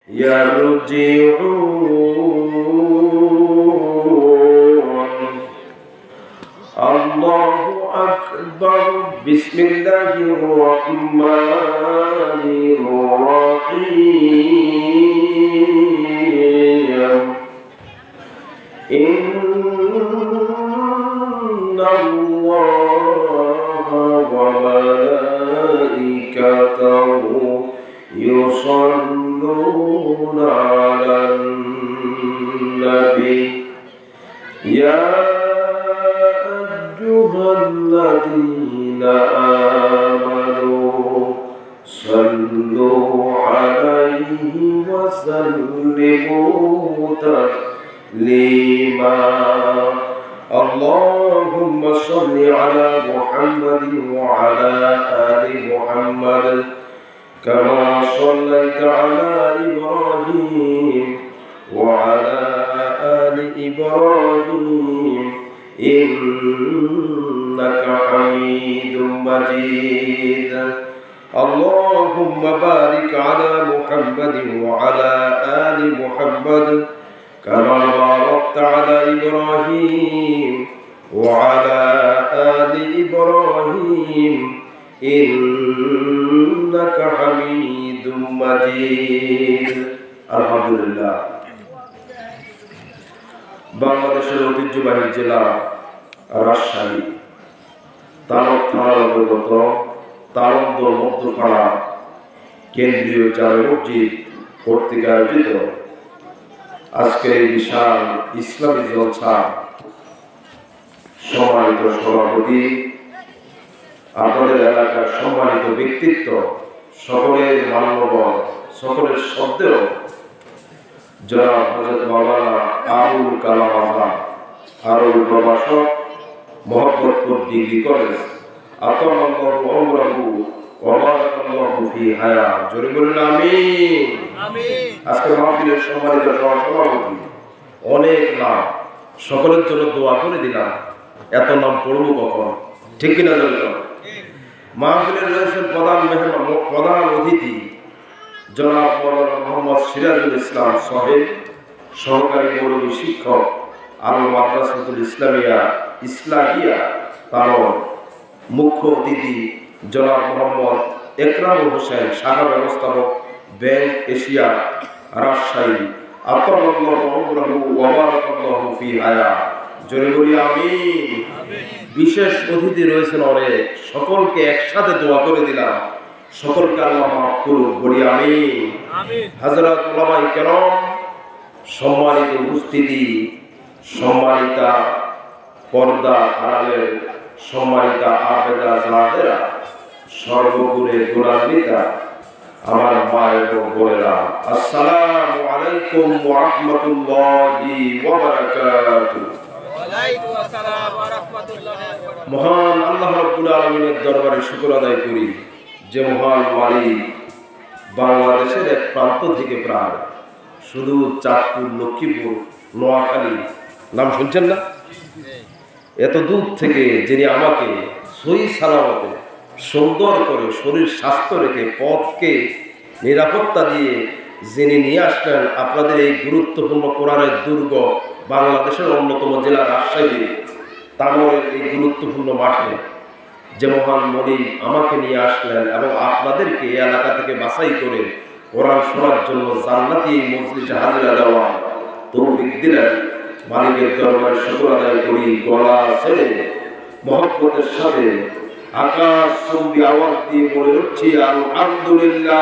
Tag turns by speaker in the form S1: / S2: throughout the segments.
S1: يرجعون. الله أكبر. بسم الله الرحمن الرحيم. إن الله وملائكته يصلون على النبي يا أيها الذين آمنوا صلوا عليه وسلموا تسليما. اللهم صل على محمد وعلى آل محمد كما صليت على إبراهيم وعلى آل إبراهيم إنك حميد مجيد. اللهم بارك على محمد وعلى آل محمد كما باركت على إبراهيم وعلى آل إبراهيم إنك حميد مجيد. الحمد لله. বাংলাদেশের ঐতিহ্যবাহী জেলা রাজশাহী তারক থানার অন্তর্গত তারকদ মধ্যপাড়া কেন্দ্রীয় জামে মসজিদ কর্তৃক আয়োজিত আজকের এই বিশাল ইসলামী জলসা সম্মানিত সভাপতি, আপনাদের এলাকার সম্মানিত ব্যক্তিত্ব, সকলের মান্যবর, সকলের শ্রদ্ধেয় জনাব হযরত মাওলানা আবুল কালাম আজাদ আরবি প্রভাষক, মোহাম্মদপুর ডিগ্রি কলেজ, আতামাল্লাহু উমরাহু ওয়া বারাকাল্লাহু ফি হায়াত। জোরে বলুন আমিন। আজকে মাহফিলের সম্মানিত সভাপতি, অনেক নাম, সকলের জন্য দোয়া করে দিলাম। এত নাম পড়বো কখন, ঠিক কিনা জানেন? মাহফিলের রয়েছেন প্রধান অতিথি জনাব মাওলানা মোহাম্মদ সিরাজুল ইসলাম সাহেব, সহকারী মৌলভী শিক্ষক, আল মাদ্রাসাতুল ইসলাহিয়া তানোর। মুখ্য অতিথি জনাব মোহাম্মদ একরামুল হোসেন, শাখা ব্যবস্থাপক, ব্যাংক এশিয়া, রাজশাহী। আতামাল্লাহু উমরাহু ওয়া বারাকাল্লাহু ফি হায়াত। জোরে বলি আমিন। বিশেষ অতিথি রয়েছেন অনেক, সকলকে একসাথে দোয়া করে দিলাম, সকলকে আল্লাহ মাফ করুক, বলি আমিন। হযরত উলামায়ে কেরাম, সম্মানিত উপস্থিতি, সম্মানিতা পর্দা আড়ালের সম্মানিতা আবেদা জাহেরা, সর্বগুণে গুণান্বিতা আমার মা এবং বোনেরা, আসসালামু আলাইকুম ওয়া রাহমাতুল্লাহি ওয়া বারাকাতুহু। মহান আল্লাহ রাব্বুল আলামিনের দরবারে শুকর আদায় করি যে মহান মালিক বাংলাদেশের এক প্রান্ত থেকে প্রায় শুধু চাঁদপুর, লক্ষ্মীপুর, নোয়াখালী নাম শুনছেন না, এত দূর থেকে যিনি আমাকে সহি সালামতে সুন্দর করে শরীর স্বাস্থ্য রেখে পথকে নিরাপত্তা দিয়ে যিনি নিয়ে আসলেন আপনাদের এই গুরুত্বপূর্ণ কোরআনের দুর্গ বাংলাদেশের অন্যতম জেলা রাজশাহী তানোরের এই গুরুত্বপূর্ণ মাঠে, যে মহান মনিব আমাকে নিয়ে আসলেন এবং আপনাদেরকে এই এলাকা থেকে বাছাই করে কোরআন শোনার জন্য জান্নাতি এই মজলিসে হাজিরা দেওয়া তৌফিক দিলেন, মালিকের দরবারে শুকর আদায় করি গলা ছেড়ে মহব্বতের সাথে আকাশ চুম্বি আওয়াজ দিয়ে বলে উঠছি আলহামদুলিল্লাহ।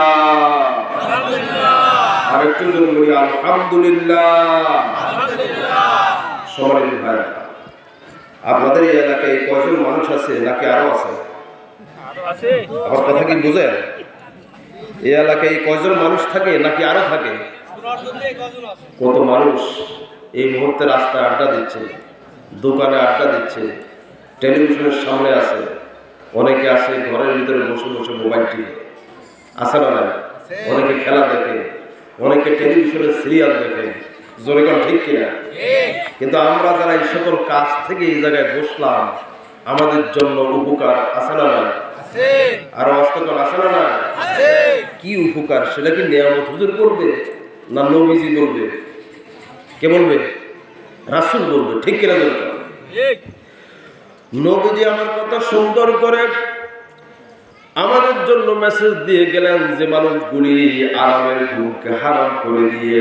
S1: আরেকটু জোরে বলি আলহামদুলিল্লাহ। সম্মানিত ভাই, আপনাদের এই এলাকায় কয়জন মানুষ আছে নাকি আরো আছে? আমার কথা কি বুঝেন? এই এলাকায় কয়জন মানুষ থাকে নাকি আরো থাকে? কত মানুষ এই মুহূর্তে রাস্তায় আড্ডা দিচ্ছে, দোকানে আড্ডা দিচ্ছে, টেলিভিশনের সামনে আছে, অনেকে আসে ঘরের ভিতরে বসে বসে মোবাইল টিভি আছে না নাই, অনেকে খেলা দেখে, অনেকে টেলিভিশনের সিরিয়াল দেখে, জোরে কোন ঠিক কিনা? কিন্তু আমরা যারা এই সকল কাজ থেকে এই জায়গায় বসলাম, আমাদের জন্য উপকার আছে না নাই? আরো অস্তকর আছে না নাই? কি উপকার? সেটা কি নিয়ামত হুজুর করবে? না নবীজি বলবে? কে বলবে? রাসূল বলবে। ঠিক কিনা বলবে? নবীজি আমার কথা সুন্দর করে আমাদের জন্য মেসেজ দিয়ে গেলেন যে মানুষগুলি আরামের ঘুমকে হারাম করে দিয়ে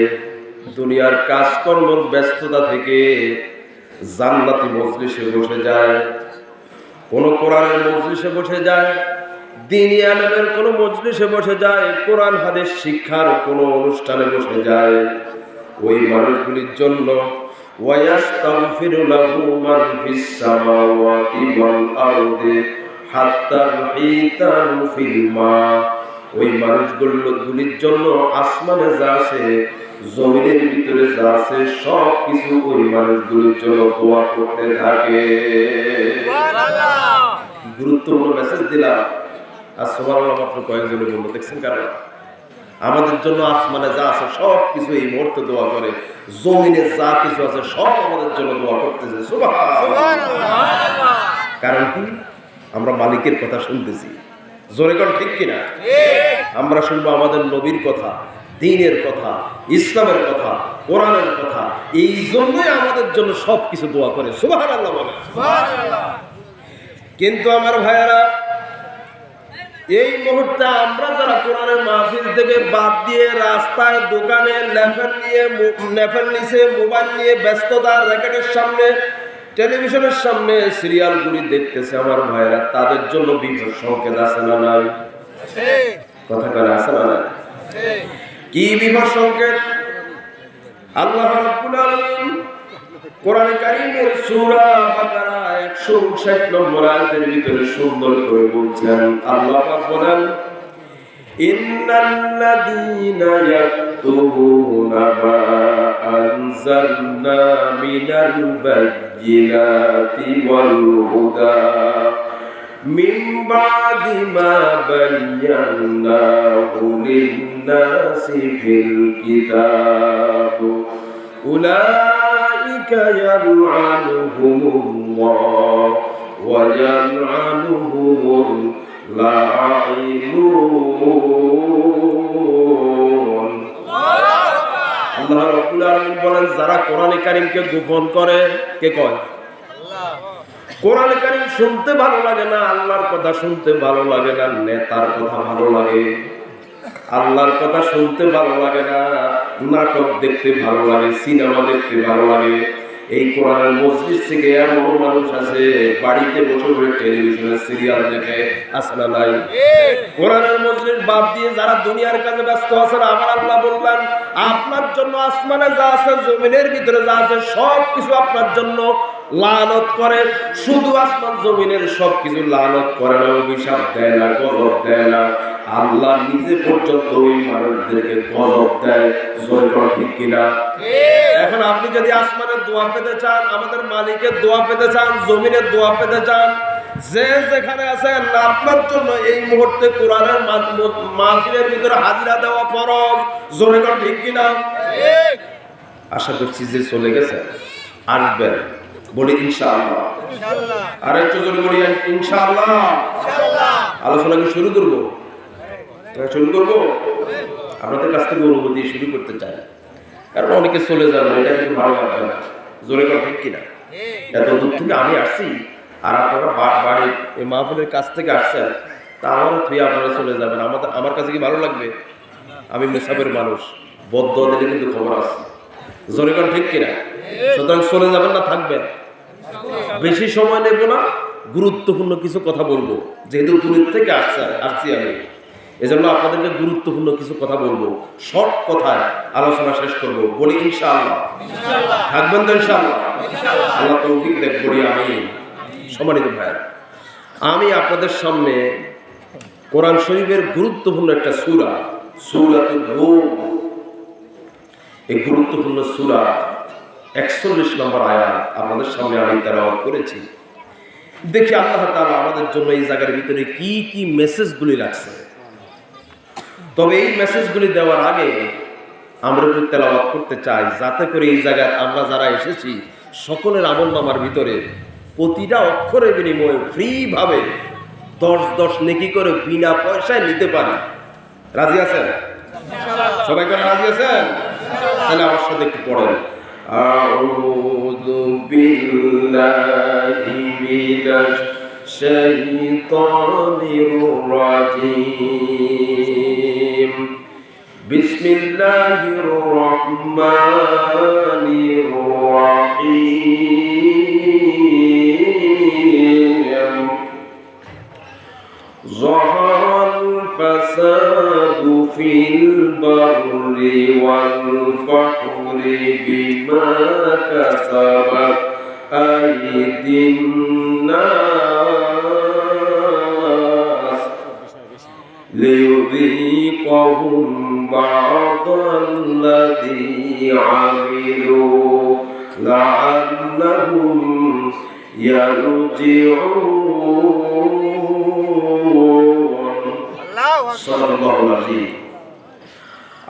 S1: দুনিয়ার কাজকর্ম ব্যস্ততা থেকে জান্নাতি মজলিসে বসে যায়, কোন কোরআনের মজলিসে বসে যায়, দ্বীনি আলেমের কোন মজলিসে বসে যায়, কোরআন হাদিস শিক্ষার কোন অনুষ্ঠানে বসে যায়, ওই মানুষগুলির জন্য ওয়ায়াস্তাগফিরু লাহু মান ফিস সামাওয়াতি ওয়াল আরদি হাত্তাল হিতানু ফিল মা, ওই মানুষগুলির জন্য আসমানে যা আছে জমিনের ভিতরে যা আছে সব কিছু ওই মানুষগুলির জন্য দোয়া করতে থাকে। গুরুত্বপূর্ণ মেসেজ দিলাম আর সুবহানাল্লাহ মাত্র কয়েকজনে বললো। দেখছেন কারণ আমাদের জন্য আসমানে যা আছে সব কিছু এই মুহূর্তে দোয়া করে, জমিনে যা কিছু আছে সব আমাদের জন্য দোয়া করতেছে। সুবহানাল্লাহ। কারণ কি? আমরা মালিকের কথা শুনতেছি। জোরে কোন ঠিক কিনা? আমরা শুনবো আমাদের নবীর কথা, দ্বীনের কথা, ইসলামের কথা, কোরআনের কথা। এই জন্যই আমাদের জন্য সবকিছু দোয়া করে। সুবহানাল্লাহ বলে। কিন্তু আমার ভাইয়েরা, এই মুহূর্তে আমরা যারা কোরআনের মাহফিল থেকে বাদ দিয়ে রাস্তায়, দোকানে, লেফের নিচে মোবাইল নিয়ে ব্যস্ততা, র্যাকেটের সামনে, টেলিভিশনের সামনে সিরিয়ালগুলি দেখতেছে, আমার ভাইয়েরা, তাদের জন্য বিপদ সংকেত আছে না নাই? কথা করে আছে না নাই? কি বিপদ সংকেত? আল্লাহ রাব্বুল আলামিন কোরআন কারীমের সূরা বাকারা 159 নম্বর আয়াতের ভিতরে সুন্দর করে বলছেন, আল্লাহ পাক বলেন, ইন্নাল্লাযীনা ইয়াকতুবুনা মা আনজালনা মিনাল বায়্যিনাতি ওয়াল হুদা মিন বা'দি মা বায়্যানাহু লিন-নাসি ফিল কিতাব উলাইকা ইয়ালআনুহুমুল্লাহ ওয়া ইয়ালআনুহুমুল লাঈনুন। আল্লাহ রাব্বুল আলামিন বলেন, যারা কোরআনে কারীমকে গোপন করে, কে কয়? আল্লাহ। কোরআনে কারীম শুনতে ভালো লাগে না, আল্লাহর কথা শুনতে ভালো লাগে না, নেতার কথা ভালো লাগে, আল্লাহর কথা শুনতে ভালো লাগে না, নাটক দেখতে ভালো লাগে, সিনেমা দেখতে ভালো লাগে। এই কোরআনের মজলিস থেকে এমন মানুষ আছে বাড়িতে বসে বসে টেলিভিশনের সিরিয়াল দেখে, আছে না নাই? কোরআনের মজলিস বাদ দিয়ে যারা দুনিয়ার কাজে ব্যস্ত আছেন, আমার আল্লাহ বললেন, আপনার জন্য আসমানে যা আছে, জমিনের ভিতরে যা আছে সব কিছু আপনার জন্য লানত করে। শুধু আসমান জমিনের সবকিছু লানত করে না, অভিশাপ দেয় না, গজব দেয় না, আল্লাহ নিজে পর্যন্ত ওই মানুষদেরকে গজব দেয়। জোরে বল ঠিক কিনা? এখন আপনি যদি আসমানের দোয়া পেতে চান, আমাদের মালিকের দোয়া পেতে চান, জমিনের দোয়া পেতে চান, যে যেখানে আছেন, আপনার জন্য এই মুহূর্তে কোরআনের মাহফিলের ভিতরে হাজিরা দেওয়া ফরজ। জোরে বল ঠিক কিনা? আশা করছি যে চলে গেছে আসবেন, বলি ইনশাআল্লাহ। আর একটু জোরে বলি ইনশাআল্লাহ। আলোচনা কি শুরু করবো? আপনাদের কাছ থেকে অনুমতি শুরু করতে চাই, কারণ অনেকে চলে যাবে, এটা কিন্তু ভালো লাগবে না। জোরে কথা ঠিক কিনা? এত দূর থেকে আমি আসছি আর আপনারা বাড়ির এই মাহফিলের কাছ থেকে আসছেন, তা আমারও তুই আপনারা চলে যাবেন, আমার কাছে কি ভালো লাগবে? আমি মুসাফির মানুষ, বদ্ধ দিলে কিন্তু খবর আছে। জোরে কথা ঠিক কিনা? সুতরাং চলে যাবেন না, থাকবেন। বেশি সময় নেব না, গুরুত্বপূর্ণ কিছু কথা বলবো, যেহেতু দূরের থেকে আসছি আমি, এজন্য আপনাদেরকে গুরুত্বপূর্ণ কিছু কথা বলবো, শর্ট কথায় আলোচনা শেষ করবো, বলি ইনশাআল্লাহ। থাকবেন তো ইনশাআল্লাহ? আল্লাহ তৌফিক দেখ, বলি আমি। সম্মানিত ভাইরা, আমি আপনাদের সামনে কোরআন শরীফের গুরুত্বপূর্ণ একটা সূরা, সূরাতুর রূম, এই গুরুত্বপূর্ণ সূরা 41 নম্বর আয়াত আপনাদের সামনে আমি তেলাওয়াত করেছি। দেখি আল্লাহ তাআলা আমাদের জন্য এই জায়গার ভিতরে কি কি মেসেজগুলি রাখছে। তবে এই মেসেজগুলি দেওয়ার আগে আমরা একটু তেলাওয়াত করতে চাই, যাতে করে এই জায়গায় আমরা যারা এসেছি সকলের আমলনামার ভিতরে প্রতিটা অক্ষরের বিনিময়ে ফ্রি ভাবে 10 নেকি করে বিনা পয়সায় নিতে পারি। রাজি আছেন? সবাই করে রাজি আছেন? তাহলে আমার সাথে একটু পড়েন। আউযু বিল্লাহি মিনাশ শাইতানির রাজীম। বিসমিল্লাহির রহমানির রহিম। ظهر الفساد في البر والبحر بما كسبت أيدي الناس ليذيقهم بعض الذي عملوا لعلهم يرجعون।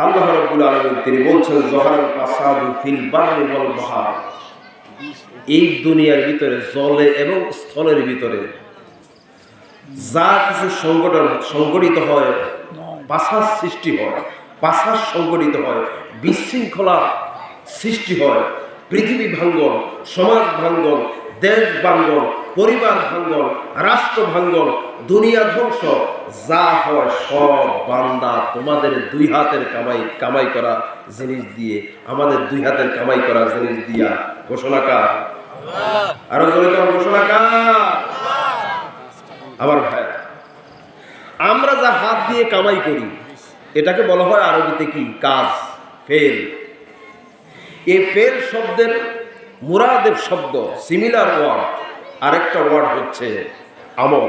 S1: আল্লাহ রাব্বুল আলামিন তিনি বলছেন যহরাল ফাসাদু ফিল বাররি ওয়াল বাহর, এই দুনিয়ার ভিতরে জলে এবং স্থলের ভিতরে যা কিছু সংগঠিত হয়, পাসার সৃষ্টি হয়, পাসার সংগঠিত হয়, বিশৃঙ্খলা সৃষ্টি হয়, পৃথিবী ভাঙ্গন, সমাজ ভাঙ্গন, দেশ ভাঙ্গন, পরিবার ভাঙ্গন, রাষ্ট্র ভাঙ্গন, দুনিয়া ধ্বংস, যা হয় সব বান্দা তোমাদের দুই হাতের কামাই করা জিনিস দিয়ে, আমাদের দুই হাতের কামাই করা জিনিস দিয়া। ঘোষণা কার? আরো জোরে কার ঘোষণা কার? আমার ভাই, আমরা যা হাত দিয়ে কামাই করি এটাকে বলা হয় আরবিতে কি? কাজ, ফেল। এই ফেল শব্দের মুরাদের শব্দ সিমিলার ওয়ার্ড, আরেকটা ওয়ার্ড হচ্ছে আমল।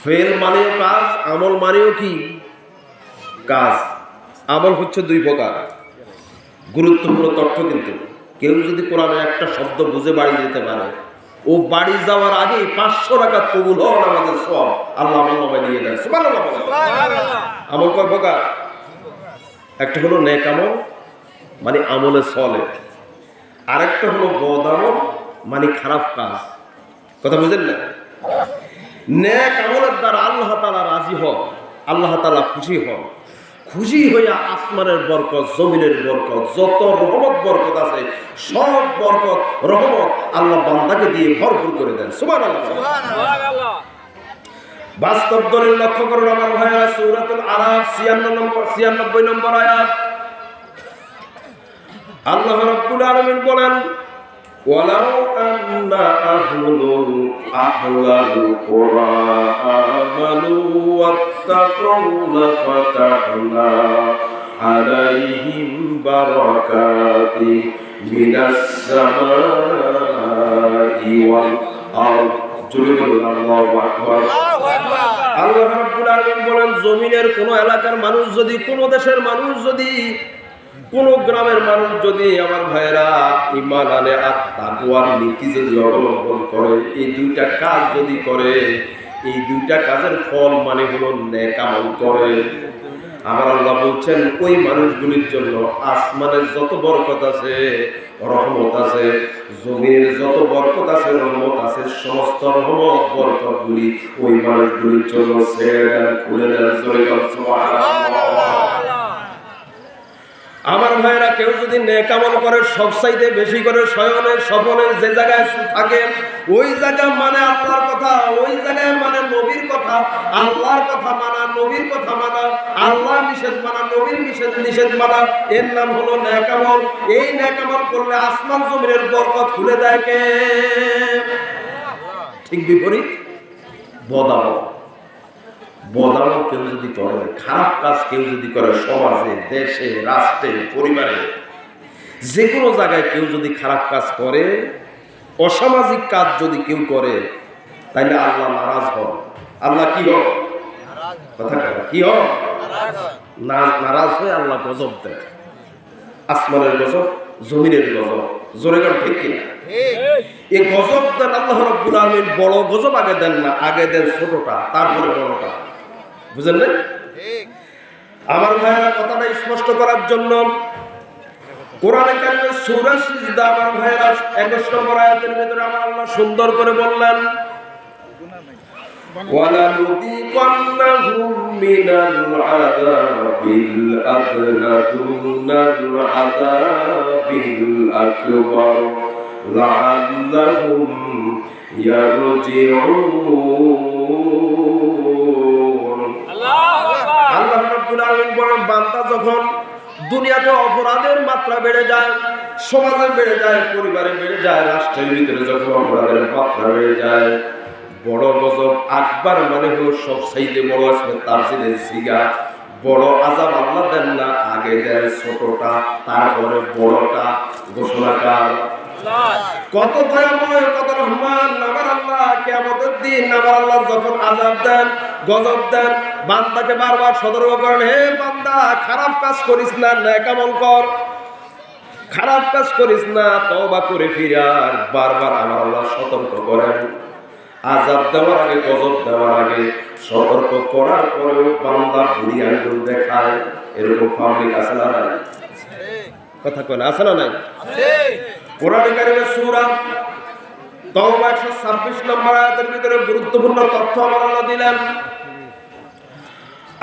S1: ফেল মানেও কাজ, আমল মানেও কি? কাজ। আমল হচ্ছে দুই প্রকার। গুরুত্বপূর্ণ তথ্য কিন্তু কেউ যদি কোরআনে একটা শব্দ বুঝে বাড়ি যেতে পারে, ও বাড়ি যাওয়ার আগে 500 রাকাত কবুল হন আমাদের সব আল্লাহ আমল নামায় দিয়ে দেন। সুবহানাল্লাহ। আমল কয় প্রকার? একটা হলো নেক আমল, মানে আমলে চলে। আরেকটা হলো বদ আমল, মানে খারাপ কাজ। কথা বুঝেন না? নেক আমলের দ্বারা আল্লাহ তাআলা রাজি হন, আল্লাহ তাআলা খুশি হন। খুশি হইয়া আসমানের বরকত, জমিনের বরকত, যত রহমত বরকত আছে সব বরকত রহমত আল্লাহ বান্দাকে দিয়ে ভরপুর করে দেন। সুবহানাল্লাহ, সুবহানাল্লাহ। বাস্তব দলিল লক্ষ্য করুন আমার ভাইরা, সূরাতুল আরাফ 96 নম্বর আয়াত। আল্লাহ রাব্বুল আলামিন বলেন, ওয়ালাউ আন্না আহলুল কুরা আমানু ওয়াত্তাকাউ লাফাতাহনা আলাইহিম বারাকাতিন মিনাস সামাই ওয়াল আরদ। জোরে বলুন আল্লাহু আকবার। আল্লাহ রাব্বুল আলামিন বলেন, জমিনের কোন এলাকার মানুষ যদি, কোন দেশের মানুষ যদি, কোন গ্রামের মানুষ যদি আমার ভাইরা ঈমান আনে আর তাকওয়ার নীতি যদি অবলম্বন করে, এই দুইটা কাজ যদি করে, এই দুইটা কাজের ফল মানে হলো নেক আমল করে, আমার আল্লাহ বলছেন ওই মানুষগুলির জন্য আসমানের যত বরকত আছে, রহমত আছে, জমিনের যত বরকত আছে, রহমত আছে, সমস্ত রহমত বরকতগুলি ওই মানুষগুলির জন্য ছেড়ে দেন, খুলে দেন। জোরে বলুন সুবহানাল্লাহ। আমার ভাইরা, কেউ যদি নেক আমল করে, সবচাইতে বেশি করে শয়নের স্বপনের যে জায়গায় থাকে, ওই জায়গা মানে আল্লাহর কথা, ওই জায়গায় মানে নবীর কথা, আল্লাহর কথা মানা, নবীর কথা মানা, আল্লাহ নিষেধ মানা, নবীর নিষেধ মানা, এর নাম হলো নেক আমল। এই নেক আমল করলে আসমান জমিনের বরকত খুলে দেয় কে? ঠিক বিপরীত বদ আমল। বদ আমল কেউ যদি করে, খারাপ কাজ কেউ যদি করে, সমাজে, দেশে, রাষ্ট্রে, পরিবারে, যে কোনো জায়গায় কেউ যদি খারাপ কাজ করে, অসামাজিক কাজ যদি কেউ করে, তাইলে আল্লাহ নারাজ হন। আল্লাহ কি হন? কথা কি হন? নারাজ হয়ে আল্লাহ গজব দেয়। আসমানের গজব, জমিনের গজব। জোরে গান ঠিক কিনা? এই গজব দেন আল্লাহ রাব্বুল আলামিন। বড় গজব আগে দেন না, আগে দেন ছোটটা, তারপরে বড়টা। বুঝলেন না? আমার ভাইয়েরা, কথাটা স্পষ্ট করার জন্য কোরআনে কারিমের সূরা সিজদা আমার ভাইয়েরা 21 নম্বর আয়াতের ভিতরে আমার আল্লাহ সুন্দর করে বললেন, وَلَنُذِيقَنَّهُم مِّنَ الْعَذَابِ الْأَدْنَىٰ دُونَ الْعَذَابِ الْأَكْبَرِ لَعَلَّهُمْ يَرْجِعُونَ। আল্লাহ রাব্বুল আলামিন বলেন, বান্দা যখন দুনিয়াতে অপরাধের মাত্রা বেড়ে যায়, সমাজে বেড়ে যায়, পরিবারে বেড়ে যায়, রাষ্ট্রের ভিতরে যখন অপরাধের মাত্রা বেড়ে যায়, বড় গজব আকবার মানে হলো সব চাইতে বড় আসবে তার চেয়ে সিগা বড় আযাব আল্লাহ দেন না, আগে দেন ছোটটা, তারপরে বড়টা ঘোষণা কর। কত দয়াময়, কত রহমান আমার আল্লাহ। কিয়ামতের দিন আমার আল্লাহ যখন আযাব দেন, গজব দেন, বান্দাকে বারবার সতর্ক করেন, হে বান্দা খারাপ কাজ করিস না, নেক আমল কর, খারাপ কাজ করিস না, তওবা করে ফিরে আয়। বারবার আমার আল্লাহ সতর্ক করেন। আযাব দেওয়ার আগে, গজব দেওয়ার আগে সতর্ক করার পরেও বান্দা বুড়ি আঙ্গুল দেখায়। এরকম পাবলিক আছে না নাই? কথা কয় না, আছে না নাই? কোরআন কারীমের সূরা তাওবা 126 নম্বর আয়াতের ভিতরে গুরুত্বপূর্ণ তথ্য আমার আল্লাহ দিলেন।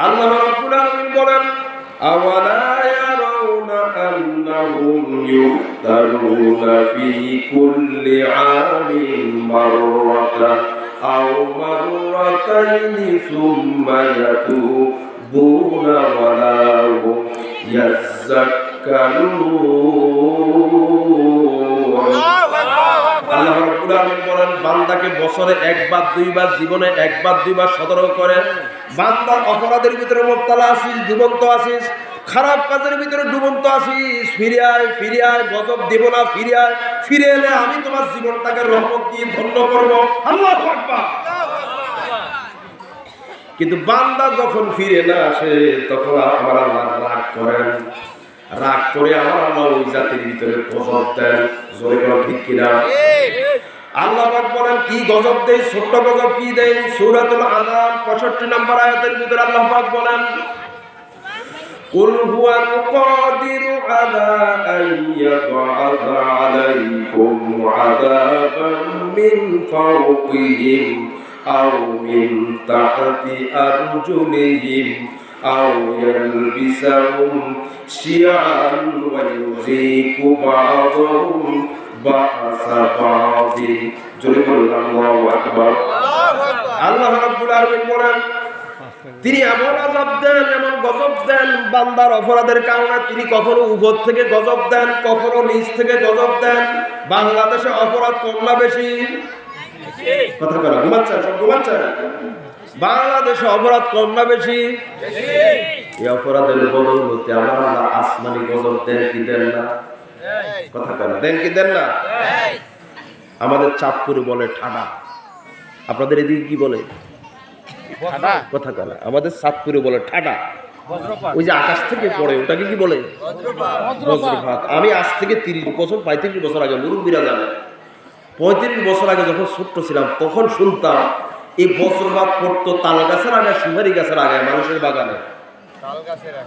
S1: আল্লাহ রাব্বুল আলামিন বলেন, আওয়ালা ইয়ারাউনা আন্নাহুম ইউফতারুনা ফি কুল্লি আমিন মাররাতান আও মাররাতাইনি সুম্মা ইয়াতুবুনা ওয়া লা হুম ইয়াযাক্কারুন। আল্লাহ রাব্বুল আলামিন বলেন, বান্দাকে বছরে একবার দুইবার, জীবনে একবার দুইবার সতর্ক করেন। বান্দা অপরাধের ভিতরে মুবতালা আছিস, ডুবন্ত আছিস, খারাপ কাজের ভিতরে ডুবন্ত আছিস, ফিরে আয়, ফিরে আয়, গজব দেব না, ফিরে আয়, ফিরে এলে আমি তোমার জীবনটাকে রহমত দিয়ে ধন্য করব। আল্লাহু আকবার। কিন্তু বান্দা যখন ফিরে না আসে, তখন আমার আল্লাহ রাগ করেন। রাগ করে আমার আল্লাহ ওই জাতির ভিতরে গজব দেন। জোরে বলো ঠিক কিনা? আল্লাহ পাক বলেন কি গজব দেয়, ছোট্ট গজব কি দেয়। সূরাতুল আনাম 65 নম্বর আয়াতের ভিতরে আল্লাহ পাক বলেন, কুল হুয়াল কাদিরু আলা আন ইয়াবআসা আলাইকুম আযাবান মিন ফাওকিহিম আও মিন তাহতি আরজুলিহিম আও ইয়ালবিসাহুম শিয়াআন ওয়া ইউযীকু বা'দাহুম বা'সা বা'দিন। জোরে বলুন আল্লাহু আকবার। আল্লাহ রাব্বুল আলামিন বলেন, তিনি এমন আযাব দেন, এমন গজব দেন বান্দার অপরাধের কারণে। তিনি কখনো উপর থেকে গজব দেন, কখনো নিচ থেকে গজব দেন। বাংলাদেশে অপরাধ কম না বেশি? কথা বলা ঘুমাচ্ছেন, সব ঘুমাচ্ছেন। বাংলাদেশে অপরাধ কম না বেশি? এই অপরাধের বদৌলতে আমার আল্লাহ আসমানি গজব দেন কি দেন না? কথা বলা দেন কি দেন না? আমাদের চাঁদপুরে বলে ঠাডা, আপনাদের এদিকে কি বলে? কথা বলা। আমাদের চাঁদপুরে বলে ঠাডা। ওই যে আকাশ থেকে পড়ে ওটাকে কি বলে? বজ্রপাত। আমি আজ থেকে 30 বছর 35 বছর আগে, মুরব্বীরা জানে, 35 বছর আগে যখন ছোট্ট ছিলাম তখন শুনতাম এই বজ্রপাত পড়তো তাল গাছের আগে, সুপারি গাছের আগে, মানুষের বাগানে।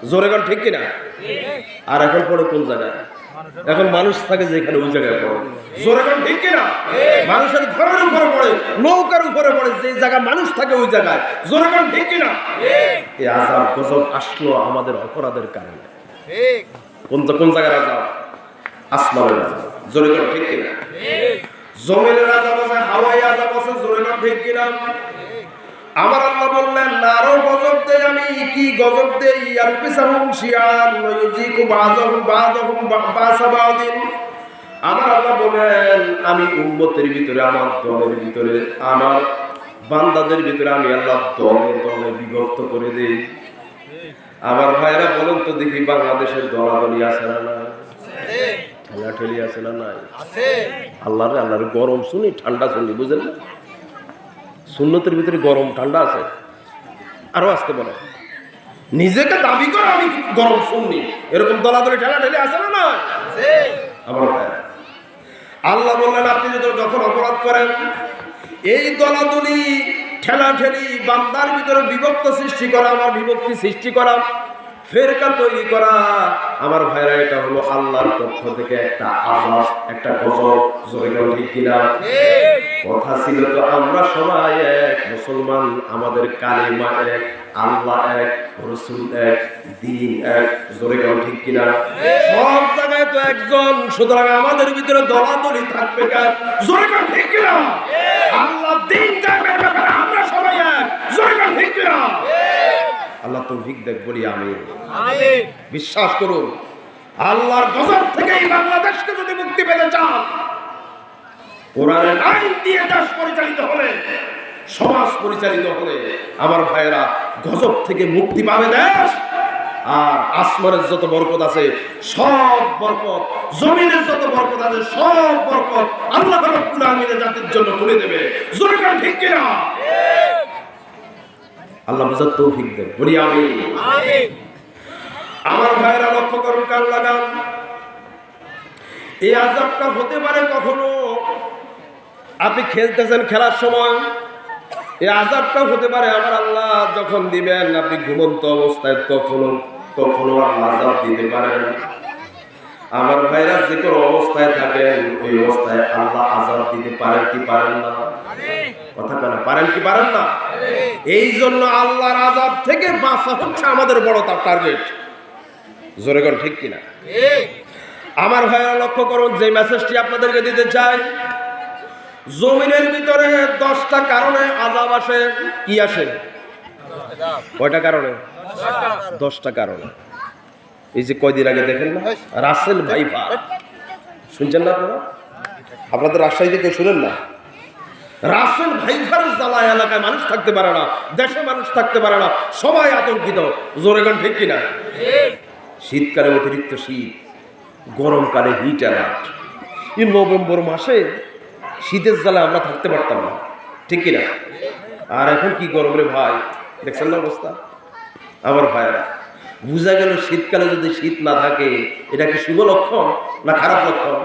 S1: জোরে গান ঠিক কিনা? আর এখন পড়ে কোন জায়গায়? এখন মানুষ থাকে যেখানে ওই জায়গায় পড়ে। জোরে গান ঠিক কিনা? মানুষের ঘরের উপরে পড়ে, নৌকার উপরে পড়ে, যে জায়গায় মানুষ থাকে ওই জায়গায়। জোরে গান ঠিক কিনা? এই আযাব গজব আসলো আমাদের অপরাধের কারণে। কোন কোন জায়গার আযাব? আসমানের আযাব। জোরে গান ঠিক কিনা? জমিনের আযাব আছে, হাওয়ায় আযাব আছে। জোরে গান ঠিক কিনা? আমার আল্লাহ বললেন, আরো গজব দেই আমি। কি গজব দেই? ইয়ালবিসাহুম শিয়ান ওয়া ইউযীকু বা'দাহুম বা'সা বা'দিন। আমার আল্লাহ বলেন, আমি উম্মতের ভিতরে, আমার দলের ভিতরে, আমার বান্দাদের ভিতরে আমি আল্লাহ দলে দলে বিভক্ত করে দেই। আমার ভাইরা বলেন তো দেখি, বাংলাদেশের দলাদলি আছে না নাই? ঠেলাঠেলি আছে না নাই? আল্লাহর গরম শুনি, ঠান্ডা শুনি, বুঝলেন না? সুন্নতের ভিতরে গরম ঠান্ডা আছে। আরো আসতে বলে, নিজেকে দাবি করে আমি গরম শুনি, এরকম দলাদলি ঠেলাঠেলি আছে না নাই? আমার ভাইরা, আল্লাহ বললেন, আপনি যখন অপরাধ করেন, এই দলাদলি ঠেলাঠেলি, বান্দার ভিতরে বিভক্ত সৃষ্টি করা, আমার বিভক্তি সৃষ্টি করা, ফেরকা তৈরি করা, আমার ভাইরা, এটা হলো আল্লাহর পক্ষ থেকে একটা আযাব, একটা গজব। জোরে বলো ঠিক কিনা? কথা ছিল তো আমরা সবাই এক, মুসলমান, আমাদের কালিমা এক, আল্লাহ এক, রাসূল এক, দ্বীন এক। জোরে গাও ঠিক কিনা? সব জায়গায় তো একজন, সুতরাং আমাদের ভিতরে দলাদলি থাকবে কেন? জোরে গাও ঠিক কিনা? আল্লাহ দ্বীন কায়েমের ব্যাপারে আমরা সবাই এক। জোরে গাও ঠিক কিনা? আল্লাহ তৌফিক দেখ বলি আমিন। আমিন। বিশ্বাস করুন, আল্লাহর গজব থেকে এই বাংলাদেশকে যদি মুক্তি পেতে চান, কোরআনের আইন দিয়ে দেশ পরিচালিত হলে, সমাজ পরিচালিত হলে, আমার ভাইয়েরা, গজব থেকে মুক্তি পাবে দেশ। আর আসমানের যত বরকত আছে সব বরকত, জমিনের যত বরকত আছে সব বরকত আল্লাহ রাব্বুল আলামিন জাতির জন্য খুলে দেবে। জোরে কান ঠিক কিনা? আল্লাহ বুঝার তৌফিক দেন বলি আমিন। আমিন। আমার ভাইয়েরা লক্ষ্য করুন, কান লাগান। এই আযাবটা হতে পারে কখনো আপনি খেলতেছেন, খেলার সময় এই আযাবটা হতে পারে আমার আল্লাহ যখন দিবেন আপনি ঘুমন্ত অবস্থায়, কখনো আযাব দিতে পারেন। আমার ভাইরা যে কোনো অবস্থায় থাকেন, ওই অবস্থায় আল্লাহ আযাব দিতে পারেন কি পারেন না? কথা কেন পারেন কি পারেন না? এই জন্য আল্লাহর আযাব থেকে বাঁচা হচ্ছে আমাদের বড় টার্গেট। জোরে কোন ঠিক কিনা? আমার ভাইরা লক্ষ্য করুন, যে মেসেজটি আপনাদেরকে দিতে চাই, জমিনের ভিতরে 10টা কারণে আযাব আসে। কি আসে? কয়টা কারণে? 10টা কারণে। এই যে কয়দিন আগে দেখেন না রাসেল ভাইপার, শুনছেন না আপনারা? আপনাদের রাজশাহীতে কেউ শুনেন না? রাসেল ভাইপারের জ্বালায় এলাকায় মানুষ থাকতে পারে না, দেশে মানুষ থাকতে পারে না, সবাই আতঙ্কিত। জোরে গান ঠিক কিনা? শীতকালে অতিরিক্ত শীত, গরমকালে হিট অ্যালার্ট। এই নভেম্বর মাসে শীতের জ্বালায় আমরা থাকতে পারতাম না, ঠিক কিনা? আর এখন কি গরম রে ভাই, দেখছেন না অবস্থা? আমার ভাইরা, বুঝা গেল শীতকালে যদি শীত না থাকে এটা কি শুভ লক্ষণ না খারাপ লক্ষণ?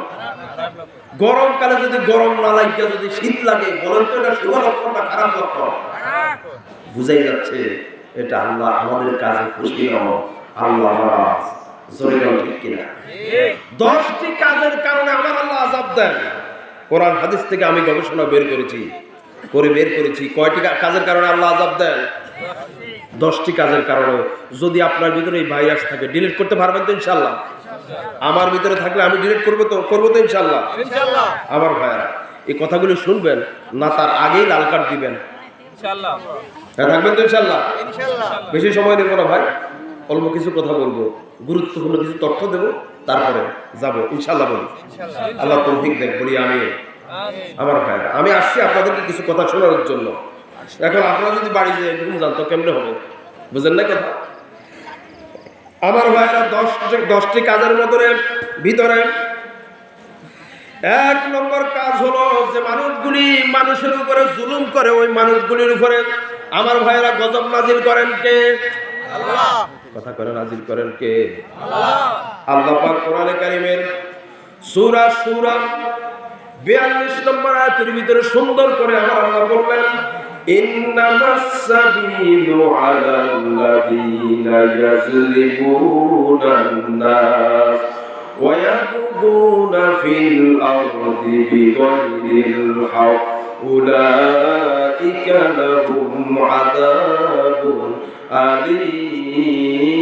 S1: গরমকালে যদি গরম না লাগে, যদি শীত লাগে, বলেন তো এটা শুভ লক্ষণ না খারাপ লক্ষণ? বুঝাই যাচ্ছে এটা আল্লাহ আমাদের কাজে খুশি নয়, আল্লাহ নারাজ। জোরে গাও ঠিক কিনা? 10টি কাজের কারণে আমার আল্লাহ আযাব দেন। কোরআন হাদিস থেকে আমি গবেষণা বের করেছি। কয়টি কাজের কারণে আল্লাহ আযাব দেন? 10টি কাজের কারণে। যদি আপনার ভিতরে এই ভাইরাস থাকে, ডিলিট করতে পারবেন তো ইনশাআল্লাহ? আমার ভিতরে থাকলে আমি ডিলিট করবো তো ইনশাআল্লাহ? আমার ভাইরা, এই কথাগুলো শুনবেন না, তার আগেই লাল কার্ড দিবেন ইনশাআল্লাহ। হ্যাঁ, থাকবেন তো ইনশাআল্লাহ? বেশি সময় নেব না ভাই, অল্প কিছু কথা বলবো, গুরুত্বপূর্ণ কিছু তথ্য দেব, তারপরে যাবো ইনশাআল্লাহ। বলি আল্লাহ তৌফিক দেখ বলি আমি। আমার ভাইরা, আমি আসছি আপনাদেরকে কিছু কথা শোনানোর জন্য। এখন আপনারা যদি বাড়ি যেয়ে ঘুম যান তো কেমনে হবে? বুঝেন না কথা? আমার ভাইরা, 10টি কাজের ভিতরে 1 নম্বর কাজ হলো যে মানুষগুলি মানুষের উপরে জুলুম করে, ওই মানুষগুলির উপরে আমার ভাইরা গজব নাজিল করেন কে? আল্লাহ। কথা করে নাজিল করেন কে? আল্লাহ। আল্লাহ পাক কোরআনে কারীমের সূরা শুরা 42 নম্বর আয়াতের ভিতরে সুন্দর করে আমার আল্লাহ বললেন, ইন্নামাস সাবিলু আলাল্লাযীনা ইয়াযলিমুনান নাস ওয়া ইয়াবগুনা ফিল আরদি বিগাইরিল হক উলাইকা লাহুম আযাবুন আলীম।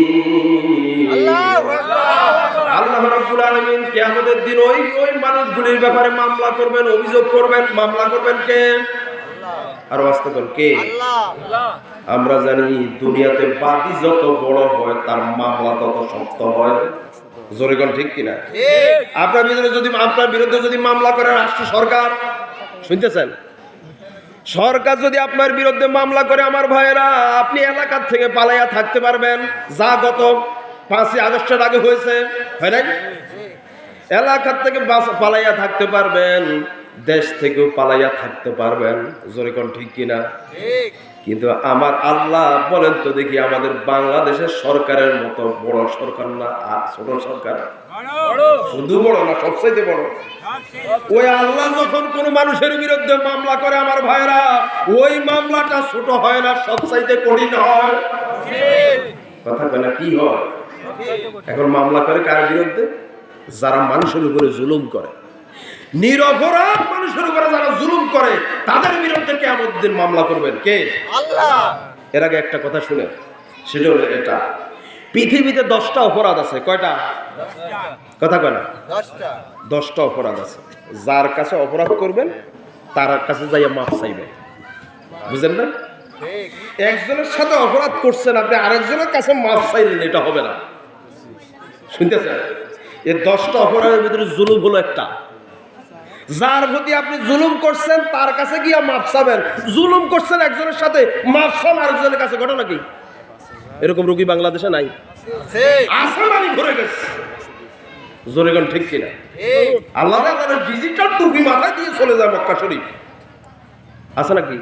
S1: আল্লাহ রাব্বুল আলামিন কিয়ামতের দিন ওই মানুষগুলির ব্যাপারে মামলা করবেন, অভিযোগ করবেন। মামলা করবেন কে? আর ওয়াস্তে কোন কে? আল্লাহ। আমরা জানি দুনিয়াতে বাদী যত বড় হয় তার মামলা তত শক্ত হয়। জোরে কোন ঠিক কিনা? ঠিক। আপনার বিরুদ্ধে যদি মামলা করে রাষ্ট্র সরকার, শুনতেছেন? সরকার যদি আপনার বিরুদ্ধে মামলা করে আমার ভাইয়েরা, আপনি এলাকা থেকে পালাইয়া থাকতে পারবেন, যা গত 5ই আগস্টের আগে হয়েছে, হয় নাই? এলাকা থেকে পালাইয়া থাকতে পারবেন, দেশ থেকেও পালাইয়া থাকতে পারবেন। জোরে কোন ঠিক কিনা? ঠিক। কিন্তু আমার আল্লাহ বলেন তো দেখি, আমাদের বাংলাদেশের সরকারের মতো বড় সরকার না আর ছোট সরকার? শুধু বড় না, সবচাইতে বড়। ওই আল্লাহ যখন কোন মানুষের বিরুদ্ধে মামলা করে আমার ভাইরা, ওই মামলাটা ছোট হয় না, সবচাইতে কঠিন হয়। কথা কেন? কি হয়? এখন মামলা করে কার বিরুদ্ধে? যারা মানুষের উপরে জুলুম করে, নিরপরাধ মানুষের উপরে যারা জুলুম করে তাদের বিরুদ্ধে কিয়ামত দিন মামলা করবেন কে? আল্লাহ। এর আগে একটা কথা শুনে, সেটা হলো এটা, পৃথিবীতে 10টা অপরাধ আছে। কয়টা? কথা কয় না? 10টা অপরাধ আছে। যার কাছে অপরাধ করবেন তার কাছে যাইয়া মাপ চাইবেন। বুঝেন না? একজনের সাথে অপরাধ করছেন আপনি, আরেকজনের কাছে মাপ চাইলেন, এটা হবে না। শুনতেছেন? এই 10টা অপরাধের ভিতরে জুলুম হলো একটা। যার প্রতি আপনি জুলুম করছেন তার কাছে গিয়া মাপ চাবেন, জুলুম করছেন একজনের সাথে, মাপ চান আরেকজনের কাছে। ঘটনা কি? এরকম রোগী বাংলাদেশে নাই? আসমানি ঘুরে গেছে। জোরে গান ঠিক কিনা? আল্লাহ ডিজিটাল টুপি মাথায় দিয়ে চলে যায় মক্কা শরীফ, আছে নাকি?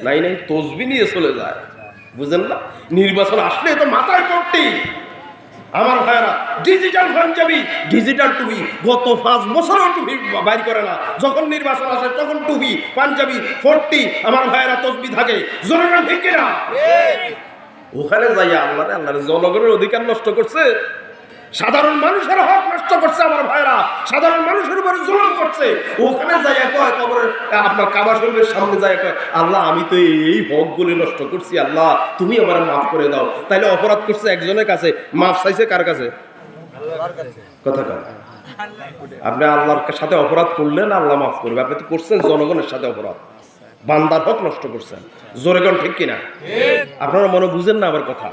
S1: নাই নাই, তসবি নিয়ে চলে যায়। বুঝেন না? নির্বাচন আসলে তো মাথায় পড়তি। আমার ভাইরা ডিজিটাল পাঞ্জাবি, ডিজিটাল টুপি, গত 5 বছরও টুপি বাইর করে না। যখন নির্বাচন আসে তখন টুপি পাঞ্জাবি 40 আমার ভাইরা তসবি থাকে। জোরে গান ঠিক কিনা? ওখানে যাইয়া আল্লাহ জনগণের অধিকার নষ্ট করছে, সাধারণ মানুষের হক নষ্ট করছে। আমার ভাইরা সাধারণ মানুষের উপরে জুলুম করছে। ওখানে যাইয়া কয়, কবরের আপনার কাবা শরীফের সামনে যাইয়া কয়, আল্লাহ আমি তো এই হকগুলি নষ্ট করছি, আল্লাহ তুমি আমার মাফ করে দাও। তাইলে অপরাধ করছে একজনের কাছে, মাফ চাইছে কার কাছে? কথা কয়। আপনি আল্লাহর সাথে অপরাধ করলেন, আল্লাহ মাফ করবে। আপনি তো করছেন জনগণের সাথে অপরাধ, বান্দার হক নষ্ট করছেন। জোরে গান ঠিক কিনা? আপনারা মনে বুঝেন না আমার কথা।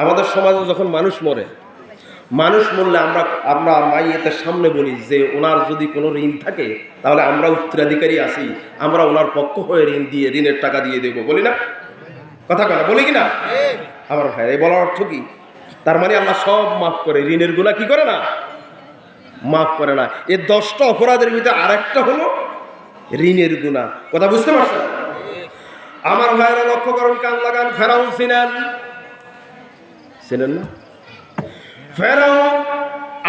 S1: আমাদের সমাজে যখন মানুষ মরলে আমরা মাইয়েতের সামনে বলি যে ওনার যদি কোনো ঋণ থাকে তাহলে আমরা উত্তরাধিকারী আছি, আমরা ওনার পক্ষ হয়ে ঋণের টাকা দিয়ে দেবো, বলি না? কথা কয় না? বলি কিনা? আমার ভাই, এই বলার অর্থ কি? তার মানে আল্লাহ সব মাফ করে, ঋণের গুনাহ কি করে না? মাফ করে না। এই 10টা অপরাধের ভিতরে আরেকটা হলো ঋণের গুনাহ। কথা বুঝতে পারছেন? আমার ভাইরা লক্ষ্য করুন, কান লাগান। ফেরাউন চিনেন না? ফেরাউন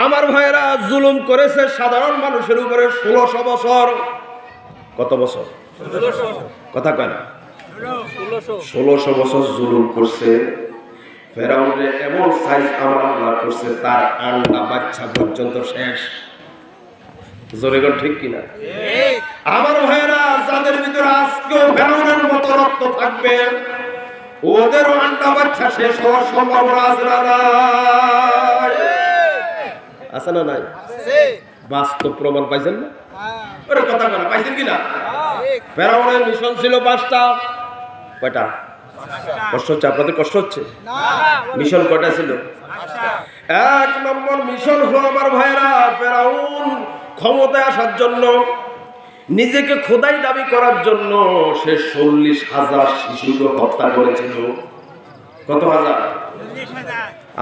S1: আমার ভাইরা জুলুম করেছে সাধারণ মানুষের উপরে 1600 বছর। কত বছর? কথা কয় না? 1600 বছর জুলুম করছে। ফেরাউনের এমন সাইজ আমার আল্লাহ করছে, তার আন্ডা বাচ্চা পর্যন্ত শেষ। জোরে গো ঠিক কিনা? আমার ভাইরা যাদের ভিতরে আজকেও ফেরাউনের মতো রক্ত থাকবে, ওদেরও আন্ডা বাচ্চা শেষ হওয়ার সম্ভাবনা আছে না নাই? আছে না নাই? বাস্তব প্রমাণ পাইছেন না? ওরে কথা বলা পাইছেন কিনা? ফেরাউনের মিশন ছিল 5টা। কয়টা? কষ্ট হচ্ছে আপনাদের? কষ্ট হচ্ছে? মিশন কয়টা ছিল? 1 নম্বর মিশন হলো আমার ভাইরা, ফেরাউন ক্ষমতায় আসার জন্য, নিজেকে খোদাই দাবি করার জন্য সে 40,000 শিশুকে হত্যা করেছিল। কত হাজার?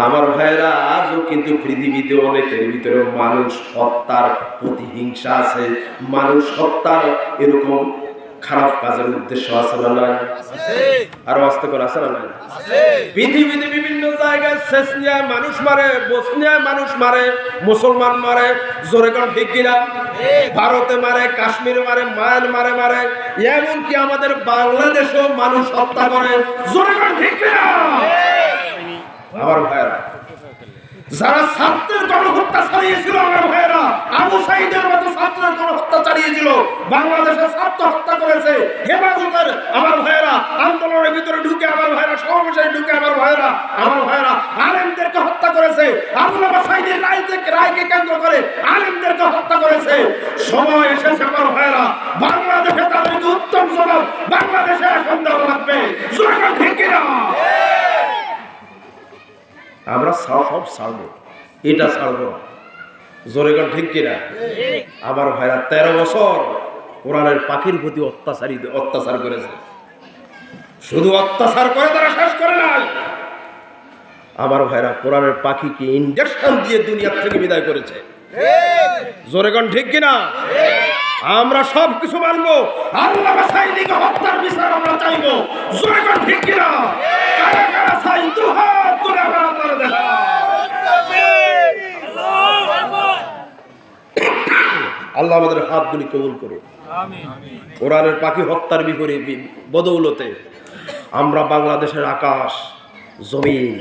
S1: আমার ভাইরা আজও কিন্তু পৃথিবীতে অনেকের ভিতরে মানুষ হত্যার প্রতিহিংসা আছে, মানুষ হত্যার এরকম খারাপ কাজের উদ্দেশ্য আছে না নাই? আরো আসতে করে আছে না নাই? পৃথিবীতে বিভিন্ন জায়গায় চেচনিয়ায় মানুষ মারে, বসনিয়ায় মানুষ মারে, মুসলমান মারে। জোরে কোন ঠিক কিনা? ভারতে মারে, কাশ্মীরে মারে, মায়ানমারে মারে, এমনকি আমাদের বাংলাদেশেও মানুষ হত্যা করে। জোরে কোন ঠিক কিনা? আমার ভাইরা যারা ছাত্রের গণহত্যা চালিয়েছিল, আমার ভাইয়েরা আবু সাঈদের মতো ছাত্রের গণহত্যা চালিয়েছিল, বাংলাদেশের ছাত্র হত্যা করেছে, হেফাজতের আমার ভাইয়েরা আন্দোলনের ভিতরে ঢুকে, আমার ভাইয়েরা সমাবেশে ঢুকে, আমার ভাইয়েরা আলেমদেরকে হত্যা করেছে, আল্লামা সাঈদের রায়কে কেন্দ্র করে আলেমদেরকে হত্যা করেছে। সময় এসেছে আমার ভাইয়েরা, বাংলাদেশে তাদেরকে উত্তম জবাব বাংলাদেশে এখন দেওয়া লাগবে। ঠিক কিনা? আমরা সব ছাড়বো, এটা ছাড়বো। জোরে গান ঠিক কিনা? আমার ভাইরা 13 বছর কোরআনের পাখির প্রতি অত্যাচার করেছে। শুধু অত্যাচার করে তারা শেষ করে নাই। আমার ভাইরা কোরআনের পাখিকে ইনজেকশন দিয়ে দুনিয়ার থেকে বিদায় করেছে। জোরে গান ঠিক কিনা? আমরা সব কিছু মানবো, আল্লামা সাঈদীকে হত্যার বিচার আমরা চাইবো। জোরে গান ঠিক কিনা? কারা কারা চাই দুহাত তুলে আমার আল্লাহর দেখা। আল্লাহ আমাদের হাতগুলি কবুল করুন। কোরআনের পাখি হত্যার বদৌলতে আমরা বাংলাদেশের আকাশ জমিন,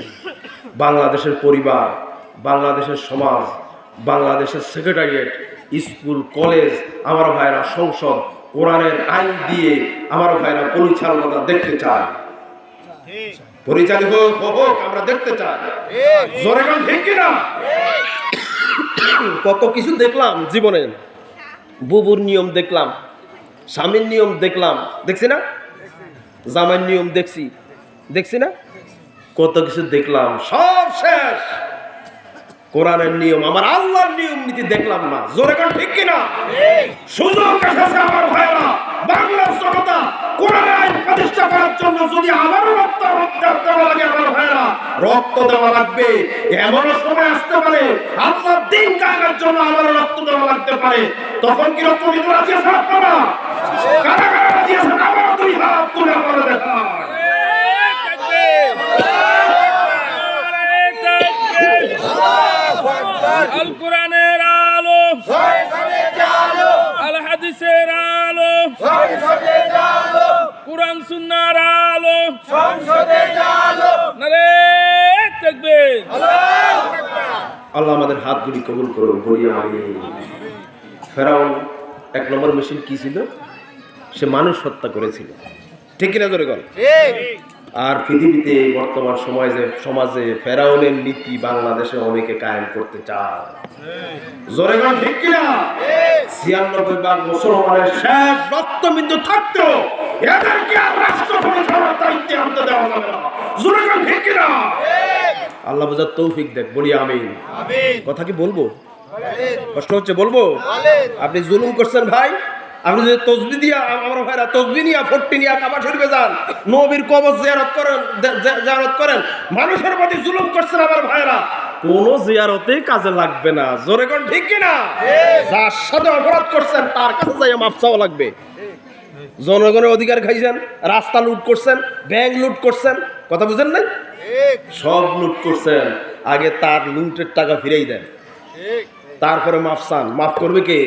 S1: বাংলাদেশের পরিবার, বাংলাদেশের সমাজ বাংলাদেশের সেক্রেটারিয়েট, স্কুল, কলেজ, আমার ভাইরা সংসদ, কোরআনের আইন দিয়ে আমার ভাইরা পরিচালনা দেখতে চায়। পরিচালিত হোক, আমরা দেখতে চাই। জোরে গান ঠিক কিনা? কত কিছু দেখলাম জীবনে, বুবুর নিয়ম দেখলাম, স্বামীর নিয়ম দেখলাম, দেখছি না? জামাইয়ের নিয়ম দেখছি না? কত কিছু দেখলাম, সব শেষ। কোরআনের নিয়ম, আমার আল্লাহর নিয়ম নীতি দেখলাম না। জোরে গান ঠিক কিনা? সুযোগ এসেছে আমার ভাইরা, বাংলার জনতা কোরআনের আইন প্রতিষ্ঠা করার জন্য যদি আবারও রক্ত দেওয়া লাগে আমার ভাইরা, রক্ত দেওয়া লাগবে। এমনও সময় আসতে পারে আল্লাহর দ্বীন কায়েমের জন্য আবারও রক্ত দেওয়া লাগতে পারে। তখন কি রক্ত দিতে রাজি আছে আপনারা? কারা কারা রাজি আছেন? আবারও দুই হাত তুলে আপনারা দেখান।
S2: আল কোরআনের আলো, আল হাদিসের আলো, কোরআন সুন্নাহর আলো, নারে তাকবীর।
S1: আল্লাহ আমাদের হাতগুলি কবুল করুন, বলি আমিন। ফেরাউন এক নম্বর মিশন কি ছিল? সে মানুষ হত্যা করেছিল, ঠিক কিনা জোরে বল? আর পৃথিবীতে বর্তমান সমাজে ফেরাউনের নীতি বাংলাদেশে অনেকে কায়েম করতে চায়। জোরে বল ঠিক কিনা? 96 ভাগ মুসলমানের শেষ রক্তবিন্দু থাকতো এদেরকে আর রাষ্ট্র পরিচালনার দায়িত্বে আনতে দেওয়া যাবে না। জোরে বল ঠিক কিনা? আল্লাহ বুঝার তৌফিক দেখ, বলি আমিন। কথা কি বলবো? কষ্ট হচ্ছে বলবো? আপনি জুলুম করছেন ভাই। আপনি যদি তসবিহ দিয়া আমার ভাইরা তসবিহ নিয়া 40 নিয়া কাবা শরীফে যান, নবীর কবর জিয়ারত করেন, মানুষের প্রতি জুলুম করছেন আমার ভাইরা, কোন জিয়ারতে কাজে লাগবে না। জোরে কোন ঠিক কিনা? যার সাথে অপরাধ করছেন তার কাছে যাইয়া মাপ চাওয়া লাগবে। জনগণের অধিকার খাইছেন, রাস্তা লুট করছেন, ব্যাংক লুট করছেন, কথা বুঝেন নাই? সব লুট করছেন, আগে তার লুটের টাকা ফিরেই দেন, তারপরে মাফ চান। মাফ করবে কে?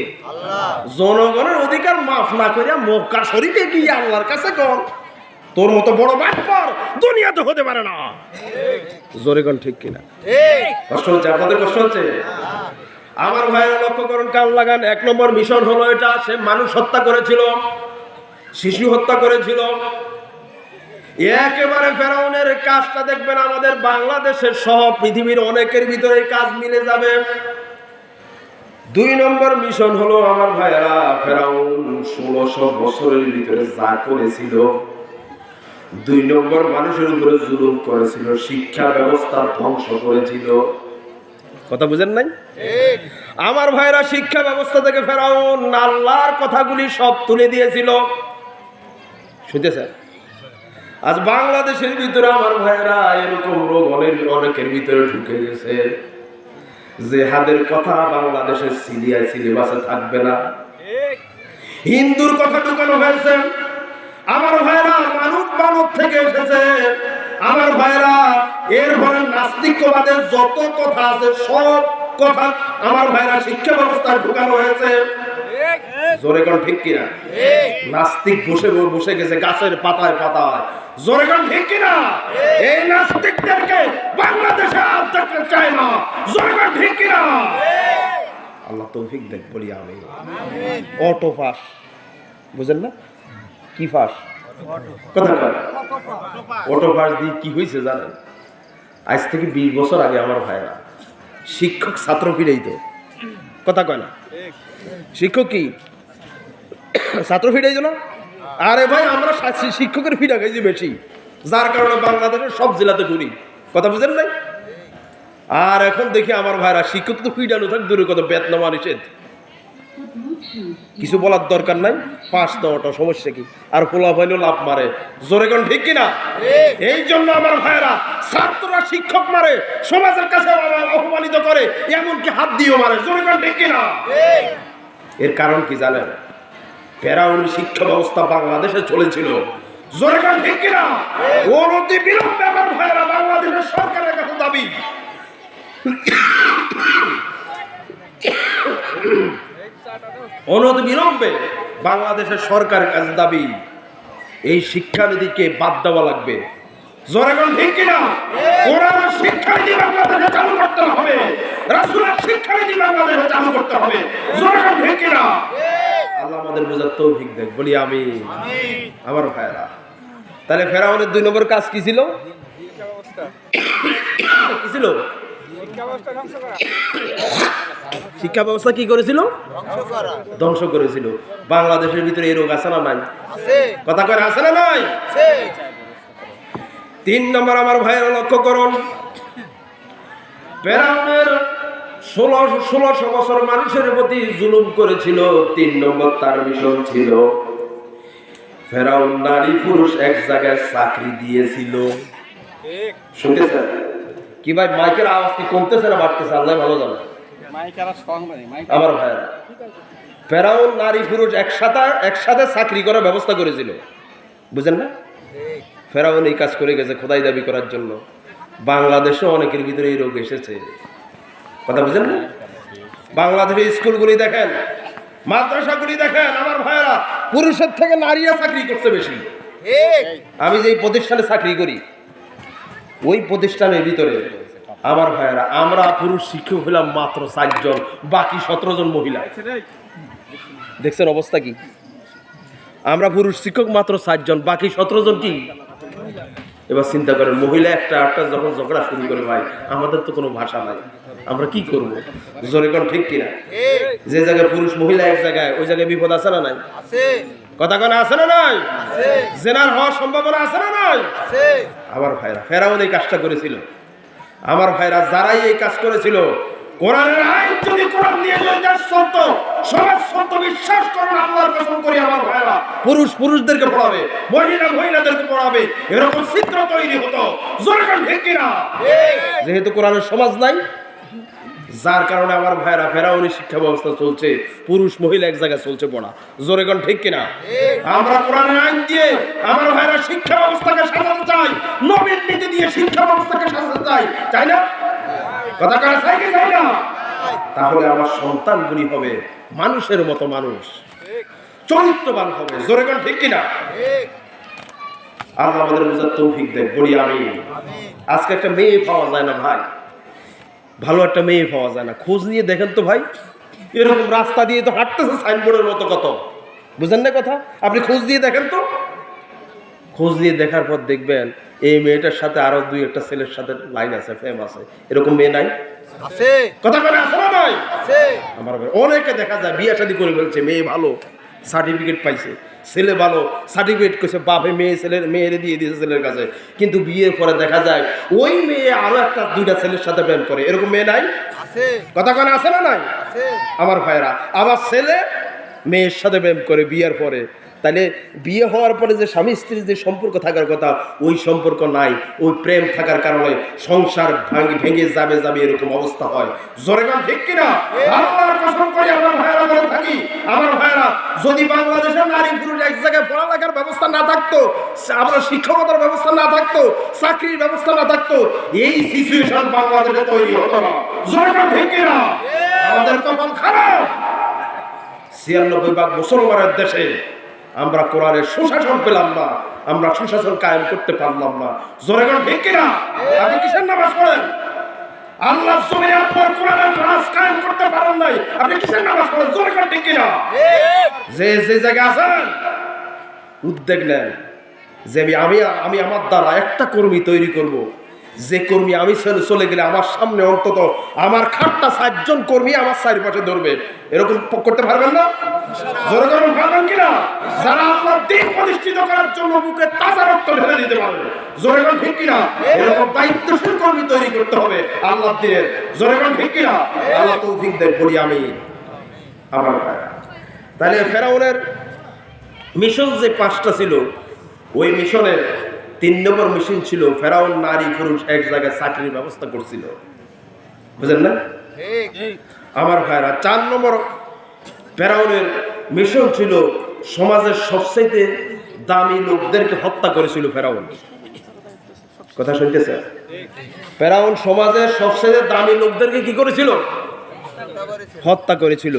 S1: জনগণের অধিকার মাফ না করিয়া মক্কা শরীফে গিয়ে আল্লাহর কাছে কোন তোর মতো বড় বাটপার দুনিয়াতে হতে পারে না। জোরে কোন ঠিক কিনা? কষ্ট হচ্ছে আপনাদের? কষ্ট হচ্ছে? আমার ভাইরা লক্ষ্য করুন, কান লাগান। এক নম্বর মিশন হলো এটা, সে মানুষ হত্যা করেছিল, শিশু হত্যা করেছিল। একেবারে ফেরাউনের কাজটা দেখবেন আমাদের বাংলাদেশের সহ পৃথিবীর অনেকের ভিতরে এই কাজ মিলে যাবে। 2 নম্বর মিশন হলো আমার ভাইরা, ফেরাউন 1600 বছরের ভিতরে যা করেছিল, 2 নম্বর মানুষের উপরে জুলুম করেছিল, শিক্ষা ব্যবস্থা ধ্বংস করেছিল। কথা বুঝেন নাই? আমার ভাইরা শিক্ষা ব্যবস্থা থেকে ফেরাউন আল্লাহর কথাগুলি সব তুলে দিয়েছিল। শুনতেছেন? আজ বাংলাদেশের ভিতরে আমার ভাইরা এরকম রোগ অনেকের ভিতরে ঢুকে গেছে, জেহাদের কথা বাংলাদেশের সিলেবাসে থাকবে না। হিন্দুর কথা ঢুকানো হয়েছে। আমার ভাইরা মানব থেকে এসেছে। আমার ভাইরা এরপরে নাস্তিকবাদের যত কথা আছে সব কথা আমার ভাইরা শিক্ষা ব্যবস্থায় ঢুকানো হয়েছে। জোরে কোন ঠিক কিনা? নাস্তিক বসে গেছে গাছের পাতায়। জোরে কোন ঠিক কিনা? এই নাস্তিকদেরকে বাংলাদেশে আর দেখতে চায় না। জোরে কোন ঠিক কিনা? আল্লাহ তৌফিক দেখ, বলি আমিন। অটো পাস, বুঝেন না? কি পাস? কথা বল। অটো পাস দিয়ে কি হয়েছে জানেন? আজ থেকে 20 বছর আগে আমার ভাইরা শিক্ষক ছাত্র ফিরেই তো কথা কয় না। শিক্ষক কি ছাত্র ফিরাইছো না? আরে ভাই আমরা শিক্ষকের ফিরা খাইছি বেশি, যার কারণে বাংলাদেশের সব জেলাতে ঘুরি। কথা বুঝেন নাই? আর এখন দেখি আমার ভাইরা শিক্ষক তো ফিডানো থাক দূরে, কত বেতনামা নিষেধ, কিছু বলার দরকার নাই। পাঁচ দেওয়াটা সমস্যা কি? আর পোলা ভাইলো লাভ মারে। জোরে কোন ঠিক কিনা? এই জন্য আমার ভাইরা ছাত্ররা শিক্ষক মারে, সমাজের কাছে অপমানিত করে, এমনকি হাত দিয়েও মারে। জোরে কোন ঠিক কিনা? এর কারণ কি জানেন? ফেরাউনি শিক্ষা ব্যবস্থা বাংলাদেশে চলেছিল। জোরে কোন ঠিক কিনা? অনতি বিলম্বে আমার ভাইরা বাংলাদেশের সরকারের কাছে দাবি, অনতি বিলম্বে বাংলাদেশের সরকারের কাছে দাবি, এই শিক্ষানীতিকে বাদ দেওয়া লাগবে। জোরে কোন ঠিক কিনা? কোরআনের শিক্ষানীতি বাংলাদেশে চালু করতে হবে, রাসূলের শিক্ষানীতি বাংলাদেশে চালু করতে হবে। জোরে কোন ঠিক কিনা? আল্লাহ আমাদের বোঝার তৌফিক দেখ, বলি আমিন। আমার ভাইরা, তাহলে ফেরাউনের 2 নম্বর কাজ কি ছিল? কি ছিল? শিক্ষা ব্যবস্থা কি করেছিল? ধ্বংস করেছিল। বাংলাদেশের ভিতরে এই রোগ আছে না নাই? কথা কয় আছে না নাই? 3 নম্বর আমার ভাইয়েরা লক্ষ্য করুন, ফেরাউনের 1600 বছর মানুষের প্রতি জুলুম করেছিল। 3 নম্বর তার মিশন ছিল, ফেরাউন নারী পুরুষ এক জায়গায় চাকরি দিয়েছিল। শুনতেছেন কি ভাই? মাইকের আওয়াজ কি কমতেছে না বাড়তেছে? আল্লাহ ভালো জানে। আমার ভাইয়েরা, ফেরাউন নারী পুরুষ একসাথে চাকরি করার ব্যবস্থা করেছিল, বুঝেন না? ফেরাউন এই কাজ করে গেছে খোদাই দাবি করার জন্য। বাংলাদেশে অনেকের ভিতরে এই রোগ এসেছে, কথা বুঝেন না? বাংলাদেশের স্কুলগুলি দেখেন, মাদ্রাসাগুলি দেখেন, আমার ভাইয়েরা, পুরুষের থেকে নারীরা চাকরি করছে বেশি। আমি যে প্রতিষ্ঠানে চাকরি করি, ওই প্রতিষ্ঠানের ভিতরে আমার ভাইয়েরা, আমরা পুরুষ শিক্ষক হলাম মাত্র 4 জন, বাকি 17 জন মহিলা। দেখছেন অবস্থা কি? আমরা পুরুষ শিক্ষক মাত্র 4 জন, বাকি 17 জন কি? এবার চিন্তা করেন, মহিলা একটা যখন ঝগড়া শুরু করে, ভাই আমাদের তো কোনো ভাষা নাই, আমরা কি করবো? জোরে কোন ঠিক কিনা? যে জায়গায় পুরুষ মহিলা এক জায়গায়, ওই জায়গায় বিপদ আছে না নাই? কথা কেন আছে না নাই? জেনার হওয়ার সম্ভাবনা আছে না নাই? আমার ভাইরা, ফেরাউন এই কাজটা করেছিল। আমার ভাইরা, যারাই এই কাজ করেছিল, কোরআনের আইন যদি কোরআন দিয়ে দেশ চলতো, সমাজ চলতো, বিশ্বাস করুন, আল্লাহর কসম করি আমার ভাইরা, পুরুষ পুরুষদেরকে পড়াবে, মহিলা মহিলাদেরকে পড়াবে, এরকম চিত্র তৈরি হতো। জোরে কোন ঠিক কিনা? যেহেতু কোরআনের সমাজ নাই, যার কারণে আমার ভাইরা, ফেরাউনি শিক্ষা ব্যবস্থা চলছে, পুরুষ মহিলা এক জায়গায় চলছে পড়া। জোরে কোন ঠিক কিনা? আমরা কোরআনের আইন দিয়ে আমার ভাইরা শিক্ষা ব্যবস্থাকে সাজাতে চাই, নবীর নীতি দিয়ে শিক্ষা ব্যবস্থাকে সাজাতে চাই, চাই না? কথা কার চাই কি চাই না? তাহলে আমার সন্তানগুলি হবে মানুষের মতো মানুষ, চরিত্রবান হবে। জোরে কোন ঠিক কিনা? আল্লাহ আমাদের বোঝার তৌফিক দেন, বলি আমি। আজকে একটা মেয়ে পাওয়া যায় না ভাই, ভালো একটা মেয়ে পাওয়া যায় না। খোঁজ নিয়ে দেখেন তো ভাই, এরকম রাস্তা দিয়ে তো হাঁটতেছে সাইনবোর্ডের মতো কত, বুঝেন না কথা? আপনি খোঁজ দিয়ে দেখেন তো, খোঁজ নিয়ে দেখার পর দেখবেন এই মেয়েটার সাথে আরো 2-1টা ছেলের সাথে লাইন আছে, ফেম আছে। এরকম মেয়ে নাই? আছে। কথা বলে আছে না নাই? আছে। আমার অনেকে দেখা যায় বিয়ে শাদী করে ফেলছে, মেয়ে ভালো, সার্টিফিকেট পাইছে, ছেলে ভালো, সার্টিফিকেট করছে, বাপে মেয়েরে দিয়ে দিয়েছে ছেলের কাছে, কিন্তু বিয়ের পরে দেখা যায় ওই মেয়ে আরো 1-2টা ছেলের সাথে প্রেম করে। এরকম মেয়ে নাই? আছে। কথা কেন আছে না নাই? আছে। আমার ভাইরা, আবার ছেলে মেয়ের সাথে প্রেম করে বিয়ের পরে, তাহলে বিয়ে হওয়ার পরে যে স্বামী স্ত্রীর যে সম্পর্ক থাকার কথা, ওই সম্পর্ক নাই, ওই প্রেম থাকার কারণে সংসার ভেঙে যাবে এরকম অবস্থা হয়। জোরে কোন ঠিক কিনা? আল্লাহর কসম করে আমার ভাইরা বলে থাকি, আমার ভাইরা, যদি বাংলাদেশের নারী পুরুষ এক জায়গায় পড়ালেখার ব্যবস্থা না থাকতো, আমরা শিক্ষকতার ব্যবস্থা না থাকতো, চাকরির ব্যবস্থা না থাকতো, এই সিচুয়েশন বাংলাদেশে তৈরি হতো না। জোরে কোন ঠিক কিনা? আমাদের কপাল খারাপ, 96% মুসলমানের দেশে আমরা কোরআনের সুশাসন পেলাম না, আমরা সুশাসন কায়েম করতে পারলাম না। জোরে কোন ঠিক কিনা? আপনি কিসের নামাজ পড়েন? আল্লাহর জমিনে আপনার কোরআনের রাজ কায়েম করতে পারেন নাই, আপনি কিসের নামাজ পড়েন? জোরে কোন ঠিক কিনা? যে জায়গায় আছেন, উদ্যোগ নেন যে আমি আমার দ্বারা একটা কর্মী তৈরি করব, যে কর্মী আমি চলে গেলে আমার সামনে অন্তত আমার খাটটা 4 জন কর্মী আমার চারিপাশে ধরবে। এরকম করতে পারবেন না? জোরে করুন, পারবেন কিনা? যারা আল্লাহর দ্বীন প্রতিষ্ঠিত করার জন্য বুকে তাজা রক্ত ঢেলে দিতে পারবে। জোরে করুন, ঠিক কিনা? এরকম দায়িত্বশীল কর্মী তৈরি করতে হবে আল্লাহর দ্বীনের। জোরে করুন, ঠিক কিনা? আল্লাহ তৌফিক দেন, বলি আমি। আমার তাহলে ফেরাউনের মিশন যে 5টা ছিল, ওই মিশনের 3 নম্বর মিশন ছিল ফেরাউন নারী পুরুষ এক জায়গায় চাকরির ব্যবস্থা করছিল, বুঝলেন না? আমার ভাইরা, 4 নম্বর ফেরাউনের মিশন ছিল সমাজের সবচেয়ে দামি লোকদেরকে হত্যা করেছিল ফেরাউন। কথা শুনতেছে? ফেরাউন সমাজের সবচেয়ে দামি লোকদেরকে কি করেছিল? হত্যা করেছিল।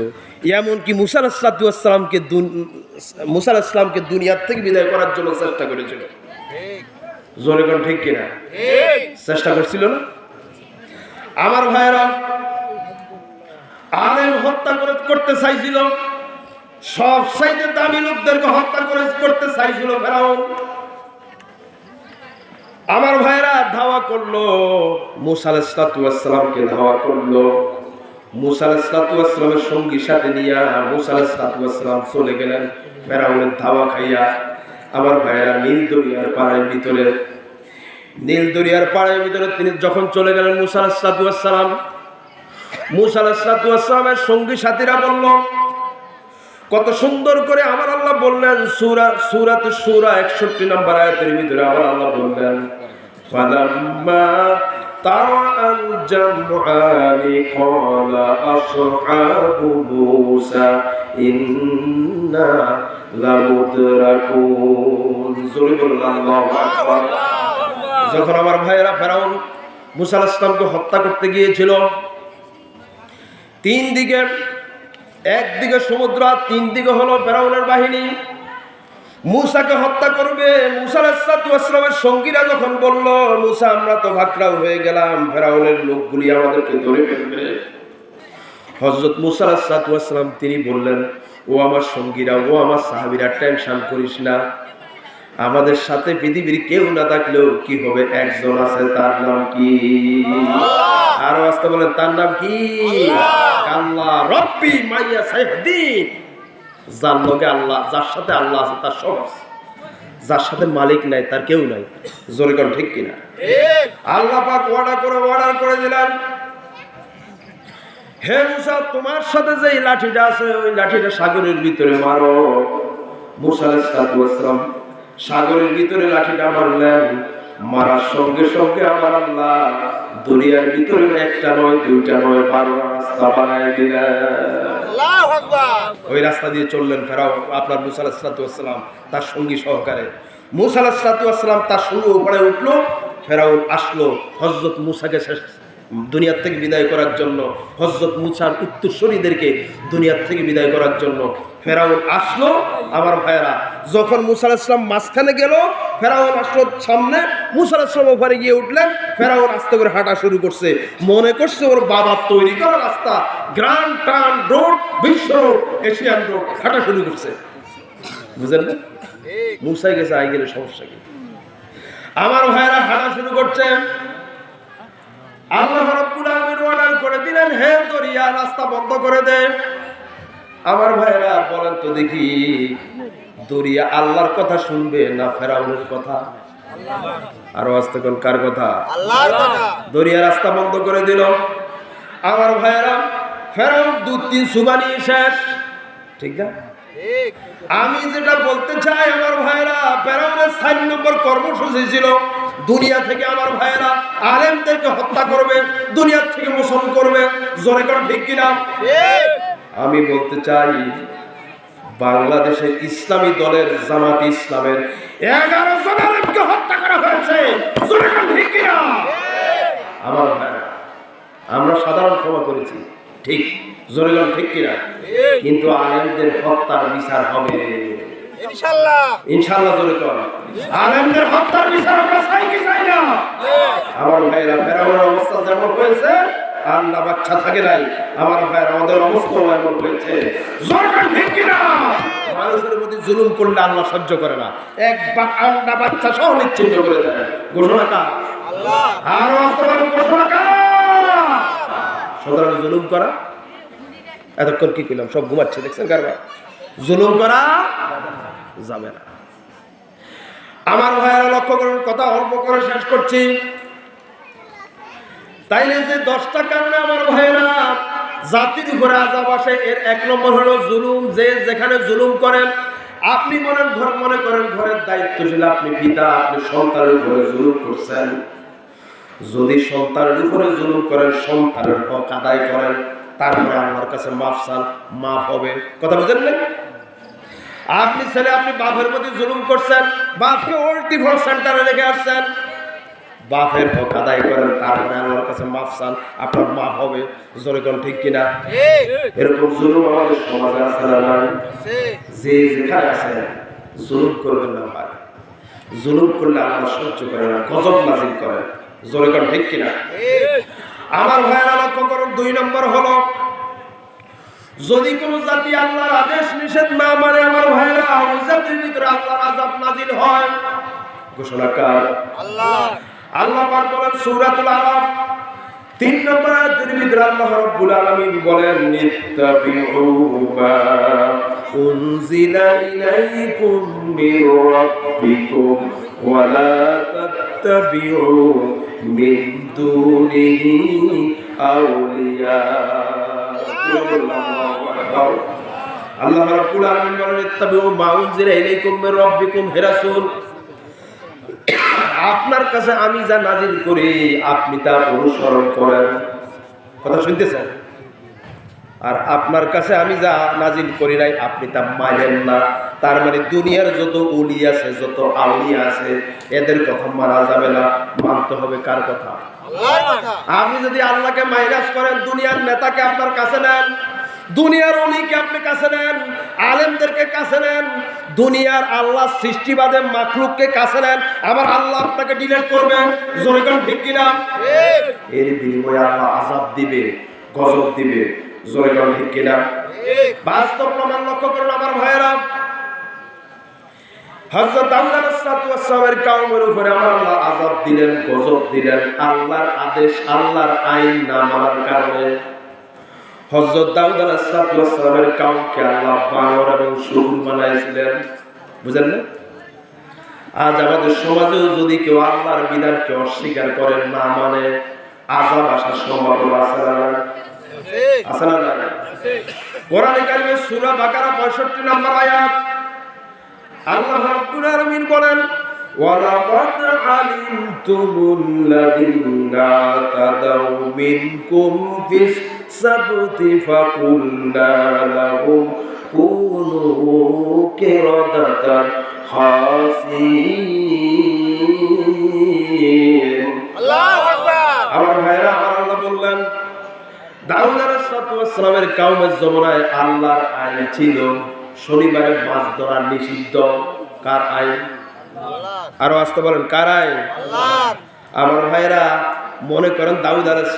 S1: এমনকি মুসা আলাইহিসসালামকে দুনিয়ার থেকে বিদায় করার জন্য চেষ্টা করেছিল। জোরে কোন ঠিক কিনা? চেষ্টা করছিল না? আমার ভাইয়েরা, আলেম হত্যা করতে চাইছিল, সব চাইতে দামি লোকদেরকে হত্যা করতে চাইছিল ফেরাউন। আমার ভাইয়েরা ধাওয়া করলো, মূসা আলাইহিস সালামকে ধাওয়া করলো। মূসা আলাইহিস সালামের সঙ্গী সাথে নিয়ে মূসা আলাইহিস সালাম চলে গেলেন ফেরাউনের ধাওয়া খাইয়া। আমার ভাইয়েরা নীল দরিয়ার পাড়ের ভিতরে তিনি যখন চলে গেলেন মূসা আলাইহিস সালাম, মূসা আলাইহিস সালামের সঙ্গী সাথীরা বলল, কত সুন্দর করে আমার আল্লাহ বললেন সূরাতুশ শূরা 61 নম্বর আয়াতের ভিতরে আমার আল্লাহ বললেন, ফালাম্মা তারাআল জামআনি ক্বালা আসহাবু মূসা ইন্না লামুদরাকুন। জোরে বলুন আল্লাহু আকবার। যখন আমার ভাইয়েরা ফেরাউন মূসা আলাইহিস সালামকে হত্যা করতে গিয়েছিল, তিন দিকে, একদিকে সমুদ্র, তিন দিকে হলো ফেরাউনের বাহিনী, মূসাকে হত্যা করবে। মূসা আলাইহিস সালামের সঙ্গীরা যখন বলল, মূসা আমরা তো ভাকরাও হয়ে গেলাম, ফেরাউনের লোকগুলি আমাদেরকে ধরে ফেলবে। হযরত মূসা আলাইহিস সালাম তিনি বললেন, ও আমার সঙ্গীরা, ও আমার সাহাবীরা, টেনশন করিস না, আমাদের সাথে পৃথিবীর কেউ না থাকলেও কি হবে, একজন আছে, তার নাম কি? আরো আসতে বলেন, তার নাম কি? আল্লাহ রব্বি মাইয়া সাইহদিন। যার লগে আল্লাহ, যার সাথে আল্লাহ আছে তার সব আছে, যার সাথে মালিক নাই তার কেউ নাই। জোরে কোন ঠিক কিনা? আল্লাহ পাক অর্ডার করে দিলেন, হে মূসা, তোমার সাথে যে লাঠিটা আছে ওই লাঠিটা সাগরের ভিতরে মারো। মূসা আলাইহিস সালাম সাগরের ভিতরে লাঠিটা মারলেন। মারার সঙ্গে সঙ্গে আমার আল্লাহ দরিয়ার ভিতরে একটা নয়, দুইটা নয়, 12 রাস্তা বানায় দিলেন। আল্লাহু আকবার। ওই রাস্তা দিয়ে চললেন ফেরাউন, আপনার মূসা আলাইহিস সালাম তার সঙ্গী সহকারে। মূসা আলাইহিস সালাম তার সঙ্গে উপরে উঠলো। ফেরাউন আসলো হযরত মূসাকে দুনিয়ার থেকে বিদায় করার জন্য, হযরত মূসার উত্তরসূরিদেরকে দুনিয়ার থেকে বিদায় করার জন্য ফেরাউন আসলো। আমার ভাইয়েরা, যখন মূসা আলাইহিস সালাম মাঝখানে গেল, ফেরাউন আসলো সামনে, মূসা আলাইহিস সালাম উপরে গিয়ে উঠলেন। ফেরাউন আস্তে করে হাঁটা শুরু করছে, মনে করছে ওর বাবার তৈরি করা রাস্তা, গ্র্যান্ড ট্রাঙ্ক রোড, বিশ্ব রোড, এশিয়ান রোড, হাঁটা শুরু করছে। বুঝলেন না? মূসাই গেছে, আই গেলে সমস্যা কি? আমার ভাইয়েরা হাঁটা শুরু করছে। আল্লাহ রাব্বুল আলামিন অর্ডার করে দিলেন, হে দরিয়া, রাস্তা বন্ধ করে দে। আমার ভাইরা বলেন তো দেখি, দরিয়া আল্লাহর কথা শুনবে না ফেরাউনের কথা? আরো আস্তে কোন কার কথা? আল্লাহর কথা। দরিয়া রাস্তা বন্ধ করে দিল। আমার ভাইরা, ফেরাউন 2-3 সুবানি শেষ, ঠিক না? আমি যেটা বলতে চাই আমার ভাইরা, ফেরাউনের 4 নম্বর কর্মসূচি ছিল দুনিয়া থেকে আমার ভাইরা আলেমদেরকে হত্যা করবে, দুনিয়া থেকে মোচন করবে। জোরে কোন ঠিক কিনা? আমি বলতে চাই, বাংলাদেশে ইসলামী দলের জামাত ইসলামের 11 জন আলেমকে হত্যা করা হয়েছে। জোরে কোন ঠিক কিনা? আমার ভাইরা, আমরা সাধারণ ক্ষমা করেছি, ঠিক, জোরে কোন ঠিক কিনা? কিন্তু আলেমদের হত্যার বিচার হবে ইনশাআল্লাহ। ইনশাআল্লাহ জোরে কোন। আলেমদের হত্যার বিচার আমরা চাই কি চাই না? আমার ভাইরা, ফেরাউনের অবস্থা যেমন হয়েছে, আন্ডা বাচ্চা থাকে নাই, আমার ভাইরা ওদের অবস্থা এমন হয়েছে। জোরে কোন ঠিক কিনা? মানুষের প্রতি জুলুম করলে আল্লাহ সহ্য করে না, একবার আন্ডা বাচ্চা সহ নিশ্চিন্ত করে দেয়। ঘোষণা কার? আল্লাহ। আর বাস্তবায়ন ঘোষণা কার? সুতরাং জুলুম করা, এতক্ষণ কি কইলাম, সব ঘুমাচ্ছে, দেখছেন কারবার? জুলুম করা যাবে না। আমার ভাইয়েরা লক্ষ্য করুন, কথা অল্প করে শেষ করছি। তাইলে যে 10টা কারণে আমার ভাইয়েরা জাতির উপরে আযাব আসে, এর 1 নম্বর হলো জুলুম। যে যেখানে জুলুম করেন, আপনি মনে করেন ঘরের দায়িত্বশীল, আপনি পিতা, আপনি সন্তানের উপরে জুলুম করছেন। যদি সন্তানের উপরে জুলুম করেন, সন্তানের হক আদায় করেন, তারপরে আল্লাহর কাছে মাফ চান, মাফ হবে। কথা বুঝেন না? আপনি ছেলে, আপনি বাপের প্রতি জুলুম করছেন, বাপকে ওল্ড ডিভোর্স সেন্টারে রেখে আসছেন, বাপের হক আদায় করেন, তারপরে আল্লাহর কাছে মাফ চান, আপনার মাফ হবে। জোরে কোন ঠিক কিনা? এরকম জুলুম আমাদের সমাজে আছে না? নাই? যে যেখানে আছে জুলুম করবেন না ভাই। জুলুম করলে আল্লাহ সহ্য করে না, গজব নাজিল করে। জোরে কোন ঠিক কিনা? আমার ভাইয়েরা লক্ষ্য করুন, 2 নম্বর হলো যদি কোন জাতি আল্লাহর আদেশ নিষেধ না মানে আমার ভাইয়েরা ওই জাতির ভিতরে আল্লাহর আযাব নাজিল হয়। ঘোষণাকার আল্লাহ। আল্লাহ পাক বলেন সূরাতুল আরাফ 3 নম্বর আয়াতের ভিতরে আল্লাহ রাব্বুল আলামিন বলেন ইত্তাবিউ মা উনজিলা ইলাইকুম মির রাব্বিকুম ওয়া লা তাত্তাবিউ মিন দুনিহি আউলিয়া। আল্লাহ রাব্বুল আলামিন বলেন ইত্তাবিউ মা উনজিলা ইলাইকুম মির রাব্বিকুম, হে রাসূল আপনার কাছে আমি যা নাজিল করি আপনি তা অনুসরণ করেন। কথা শুনতেছেন? আর আপনার কাছে আমি যা নাজিল করি নাই আপনি তা মানেন না। তার মানে দুনিয়ার যত ওলি আছে, যত আউলিয়া আছে, এদের কথা মানা যাবে না, মানতে হবে কার কথা? আল্লাহর কথা। আপনি যদি আল্লাহকে মাইনাস করেন, দুনিয়ার নেতাকে আপনার কাছে নেন, দুনিয়ার ওলিকে আপনি কাছে নেন, আলেমদেরকে কাছে নেন, দুনিয়ার আল্লাহ সৃষ্টিবাদে মাখলুককে কাছে নেন, আবার আল্লাহ আপনাকে ডিলেট করবেন। জোরে কোন ঠিক কিনা? ঠিক। এর বিনিময়ে আল্লাহ আযাব দিবে, গজব দিবে। জোরে কোন ঠিক কিনা? ঠিক। বাস্তব প্রমাণ লক্ষ্য করুন আমার ভাইয়েরা। হযরত দাউদ আলাইহিস সালামের কওমের উপরে আমার আল্লাহ আযাব দিলেন, গজব দিলেন, আল্লাহর আদেশ, আল্লাহর আইন না মানার কারণে। হযরত দাউদ আলাইহিস সালামের কওমকে আল্লাহ বানর এবং শুকুর বানাইছিলেন। বুঝেন না? আজ আমাদের সমাজেও যদি কেউ আল্লাহর বিধানকে অস্বীকার করে, না মানে, আযাব আসার সম্ভাবনা আছে না? আছে না? কোরআনে কারিমে সূরা বাকারা 65 নম্বর আয়াত আল্লাহ রাব্বুল আলামিন বলেন ওয়ালাকাদ আলিমতুমুল্লাযীনা তাদাউ মিনকুম ফিস সাবতি ফাকুলনা লাহুম কুনু কিরাদাতান খাসিন। আল্লাহু আকবার। আমার ভাইরা, আমার আল্লাহ বললেন দাউদ আলাইহিস সালামের কওমের জমানায় আল্লাহর আইন ছিল শনিবারে মাছ ধরা নিষিদ্ধ। কার আইন? আল্লাহ। আরো আসতে বলেন কার আইন? আল্লাহ। আমার ভাইরা মনে করেন দাউদ আলাইহিস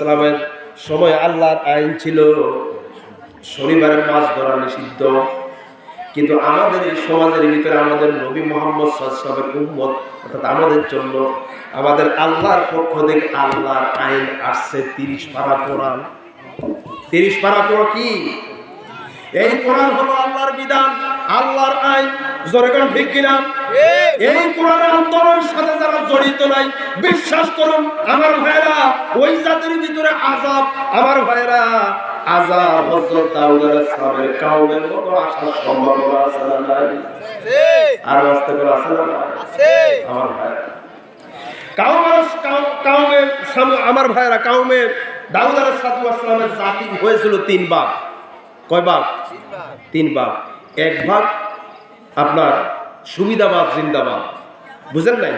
S1: সালামের সময় আল্লাহর আইন ছিল শনিবারে মাছ ধরা নিষিদ্ধ, কিন্তু আমাদের এই সমাজের ভিতরে আমাদের নবী মুহাম্মদ সাল্লাল্লাহু আলাইহি ওয়াসাল্লামের উম্মত অর্থাৎ আমাদের জন্য আমাদের আল্লাহর পক্ষ থেকে আল্লাহর আইন আসছে 30 পারা কোরআন। 30 পারা কোরআন কি? এই কোরআন হলো আল্লাহর বিধান, আল্লাহর আইন। জোরে কোন ঠিক কিনা? এই কোরআনের আন্দোলনের সাথে যারা জড়িত নাই, বিশ্বাস করুন আমার ভাইরা, ওই জাতির ভিতরে আযাব, আমার ভাইরা আযাব হযরত দাউদ আলাইহিস সালামের কওমের মতো আসার সম্ভাবনা আছে না? নাই? আর আসতে করে আছে না? আছে। আমার ভাইরা আমার ভাইরা কওমে দাউদ আলাইহিস সালামের জাতি হয়েছিল 3 ভাগ। কয় ভাগ? 3 ভাগ। এক ভাগ আপনার সুবিধাবাদ জিন্দাবাদ, বুঝেন নাই?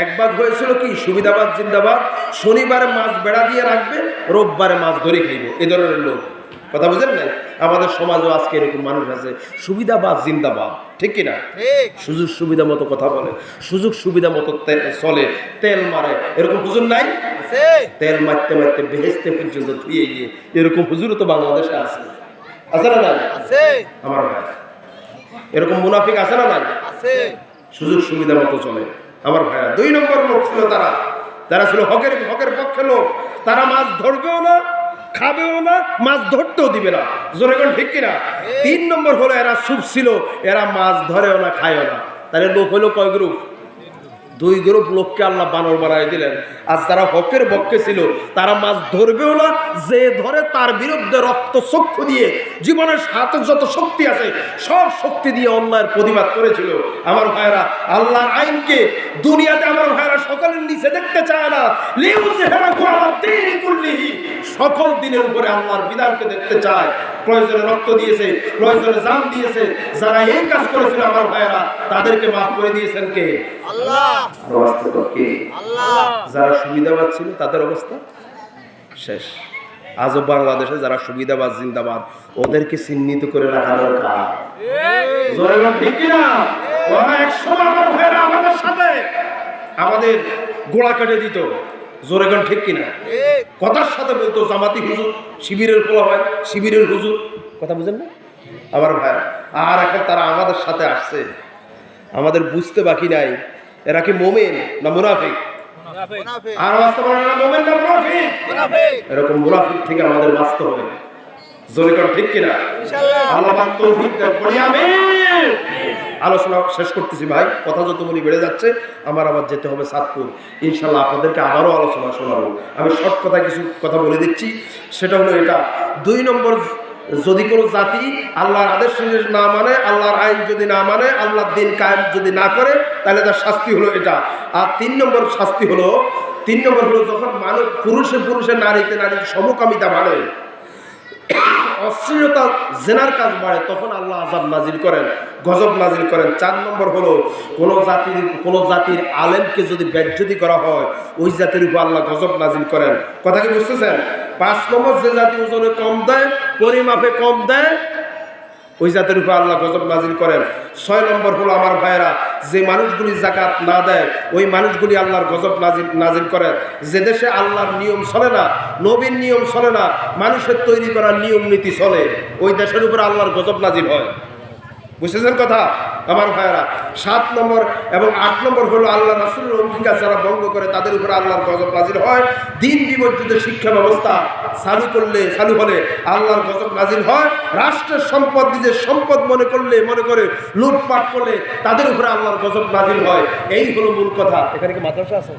S1: এক ভাগ হয়েছিল কি সুবিধাবাদ জিন্দাবাদ, শনিবারে মাছ বেড়া দিয়ে রাখবে, রোববারে মাছ ধরে খাইব, এ ধরনের লোক। কথা বুঝেন নাই? আমাদের সমাজও আজকে এরকম মানুষ আছে, সুবিধাবাদ জিন্দাবাদ, ঠিক কিনা? সুযোগ সুবিধা মতো কথা বলে, সুযোগ সুবিধা মতো চলে, তেল মারে, এরকম হুজুর নাই? তেল মারতে মারতে বেহেশতে পর্যন্ত ধুয়ে গিয়ে এরকম হুজুরও তো বাংলাদেশে আছে। আছে না নাই? আছে। আমার ভাই এরকম মুনাফিক আছে না নাই? আছে। সুযোগ সুবিধা মতো চলে। আমার ভাইরা 2 নম্বর লোক ছিল তারা ছিল হকের পক্ষে লোক। তারা মাছ ধরবেও না, খাবেও না, মাছ ধরতেও দিবে না। জোরে কোন ঠিক কিনা? 3 নম্বর হলো এরা সুপ ছিল, এরা মাছ ধরেও না, খায়ও না। তাহলে লোক হলো কয় গ্রুপ? 2 গ্রুপ লোককে আল্লাহ বানর বানায় দিলেন। আর যারা হকের পক্ষে ছিল তারা মাছ ধরবেও না, যে ধরে তার বিরুদ্ধে রক্ত চক্ষু দিয়ে জীবনের সাথে যত শক্তি আছে সব শক্তি দিয়ে অন্যায়ের প্রতিবাদ করেছিল। আমার ভাইরা আল্লাহর আইনকে দুনিয়াতে আমার ভাইরা সকলের নিচে দেখতে চায় না। সকল দিনের উপরে আল্লাহর বিধানকে দেখতে চায়। প্রয়োজনে রক্ত দিয়েছে, প্রয়োজনে জান দিয়েছে। যারা এই কাজ করেছিল আমার ভাইরা তাদেরকে মাফ করে দিয়েছেন কে? আল্লাহ। যারা সুবিধাবাদ ছিল তাদের অবস্থা শেষ। আজও বাংলাদেশে যারা সুবিধাবাদ জিন্দাবাদ, ওদেরকে চিহ্নিত করে রাখা দরকার। ঠিক কিনা? ওরা একসময় আমার ভাইরা আমাদের কথার সাথে আমাদের গোড়া কেটে দিত। জোরে গান ঠিক কিনা? কথার সাথে বলতো জামাতি হুজুর, শিবিরের পোলা হয়, শিবিরের হুজুর। কথা বুঝেন না আমার ভাই? আর এখন তারা আমাদের সাথে আসছে, আমাদের বুঝতে বাকি নাই এরা কি মোমেন না মুনাফিক। আর বাস্তব না মোমেন না মুনাফিক। এরকম মুনাফিক থেকে আমাদের বাঁচতে হবে। জোরে গান ঠিক কিনা? আল্লাহ পাক তৌফিক দেন, বলি আমিন। আলোচনা শেষ করতেছি ভাই, কথা যত বলি বেড়ে যাচ্ছে। আবার যেতে হবে চাঁদপুর, ইনশাল্লাহ আপনাদেরকে আবারও আলোচনা শোনাবো। আমি শর্ট কথা কিছু কথা বলে দিচ্ছি, সেটা হলো এটা। 2 নম্বর, যদি কোনো জাতি আল্লাহর আদেশ না মানে, আল্লাহর আইন যদি না মানে, আল্লাহর দিন কায়েম যদি না করে, তাহলে তার শাস্তি হলো এটা। আর 3 নম্বর শাস্তি হলো, 3 নম্বর হলো যখন মানুষ পুরুষে নারীতে সমকামিতা বাড়ে, অশ্লীলতা জেনার কাজ বাড়ে, তখন আল্লাহ আযাব নাজিল করেন, গজব নাজিল করেন। 4 নম্বর হলো কোন জাতির আলেমকে যদি বেজ্জতি করা হয়, ওই জাতির উপর আল্লাহ গজব নাজিল করেন। কথা কি বুঝতেছেন? 5 নম্বর, যে জাতি ওজনে কম দেয়, পরিমাপে কম দেয়, ওই জাতির উপর আল্লাহ গজব নাজিল করেন। 6 নম্বর হলো আমার ভাইরা, যে মানুষগুলি যাকাত না দেয়, ওই মানুষগুলি আল্লাহর গজব নাজিল করেন। যে দেশে আল্লাহর নিয়ম চলে না, নবীর নিয়ম চলে না, মানুষের তৈরি করা নিয়ম নীতি চলে, ওই দেশের উপর আল্লাহর গজব নাজিল হয়। বুঝতেছেন কথা আমার ভাইরা? 7 নম্বর এবং 8 নম্বর হলো আল্লাহ রাসূলের অঙ্গীকার যারা ভঙ্গ করে, তাদের উপরে আল্লাহর গজব নাজিল হয়। দিন বিবর্জিত শিক্ষা ব্যবস্থা চালু হলে আল্লাহর গজব নাজিল হয়। রাষ্ট্রের সম্পদ নিজের সম্পদ মনে করে লুটপাট করলে তাদের উপরে আল্লাহর গজব নাজিল হয়। এই হলো মূল কথা। এখানে কি মাদ্রাসা আছে?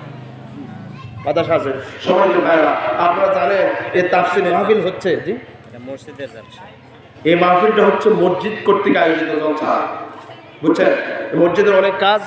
S1: মাদ্রাসা আছে। সম্মানিত ভাইরা, আপনারা জানেন এই তাফসীর মাহফিল হচ্ছে, জি
S3: মসজিদের ব্যবসা।
S1: এই মাহফিলটা হচ্ছে মসজিদ কর্তৃক আয়োজিত জলসা। বুঝছেন? মসজিদের অনেক কাজ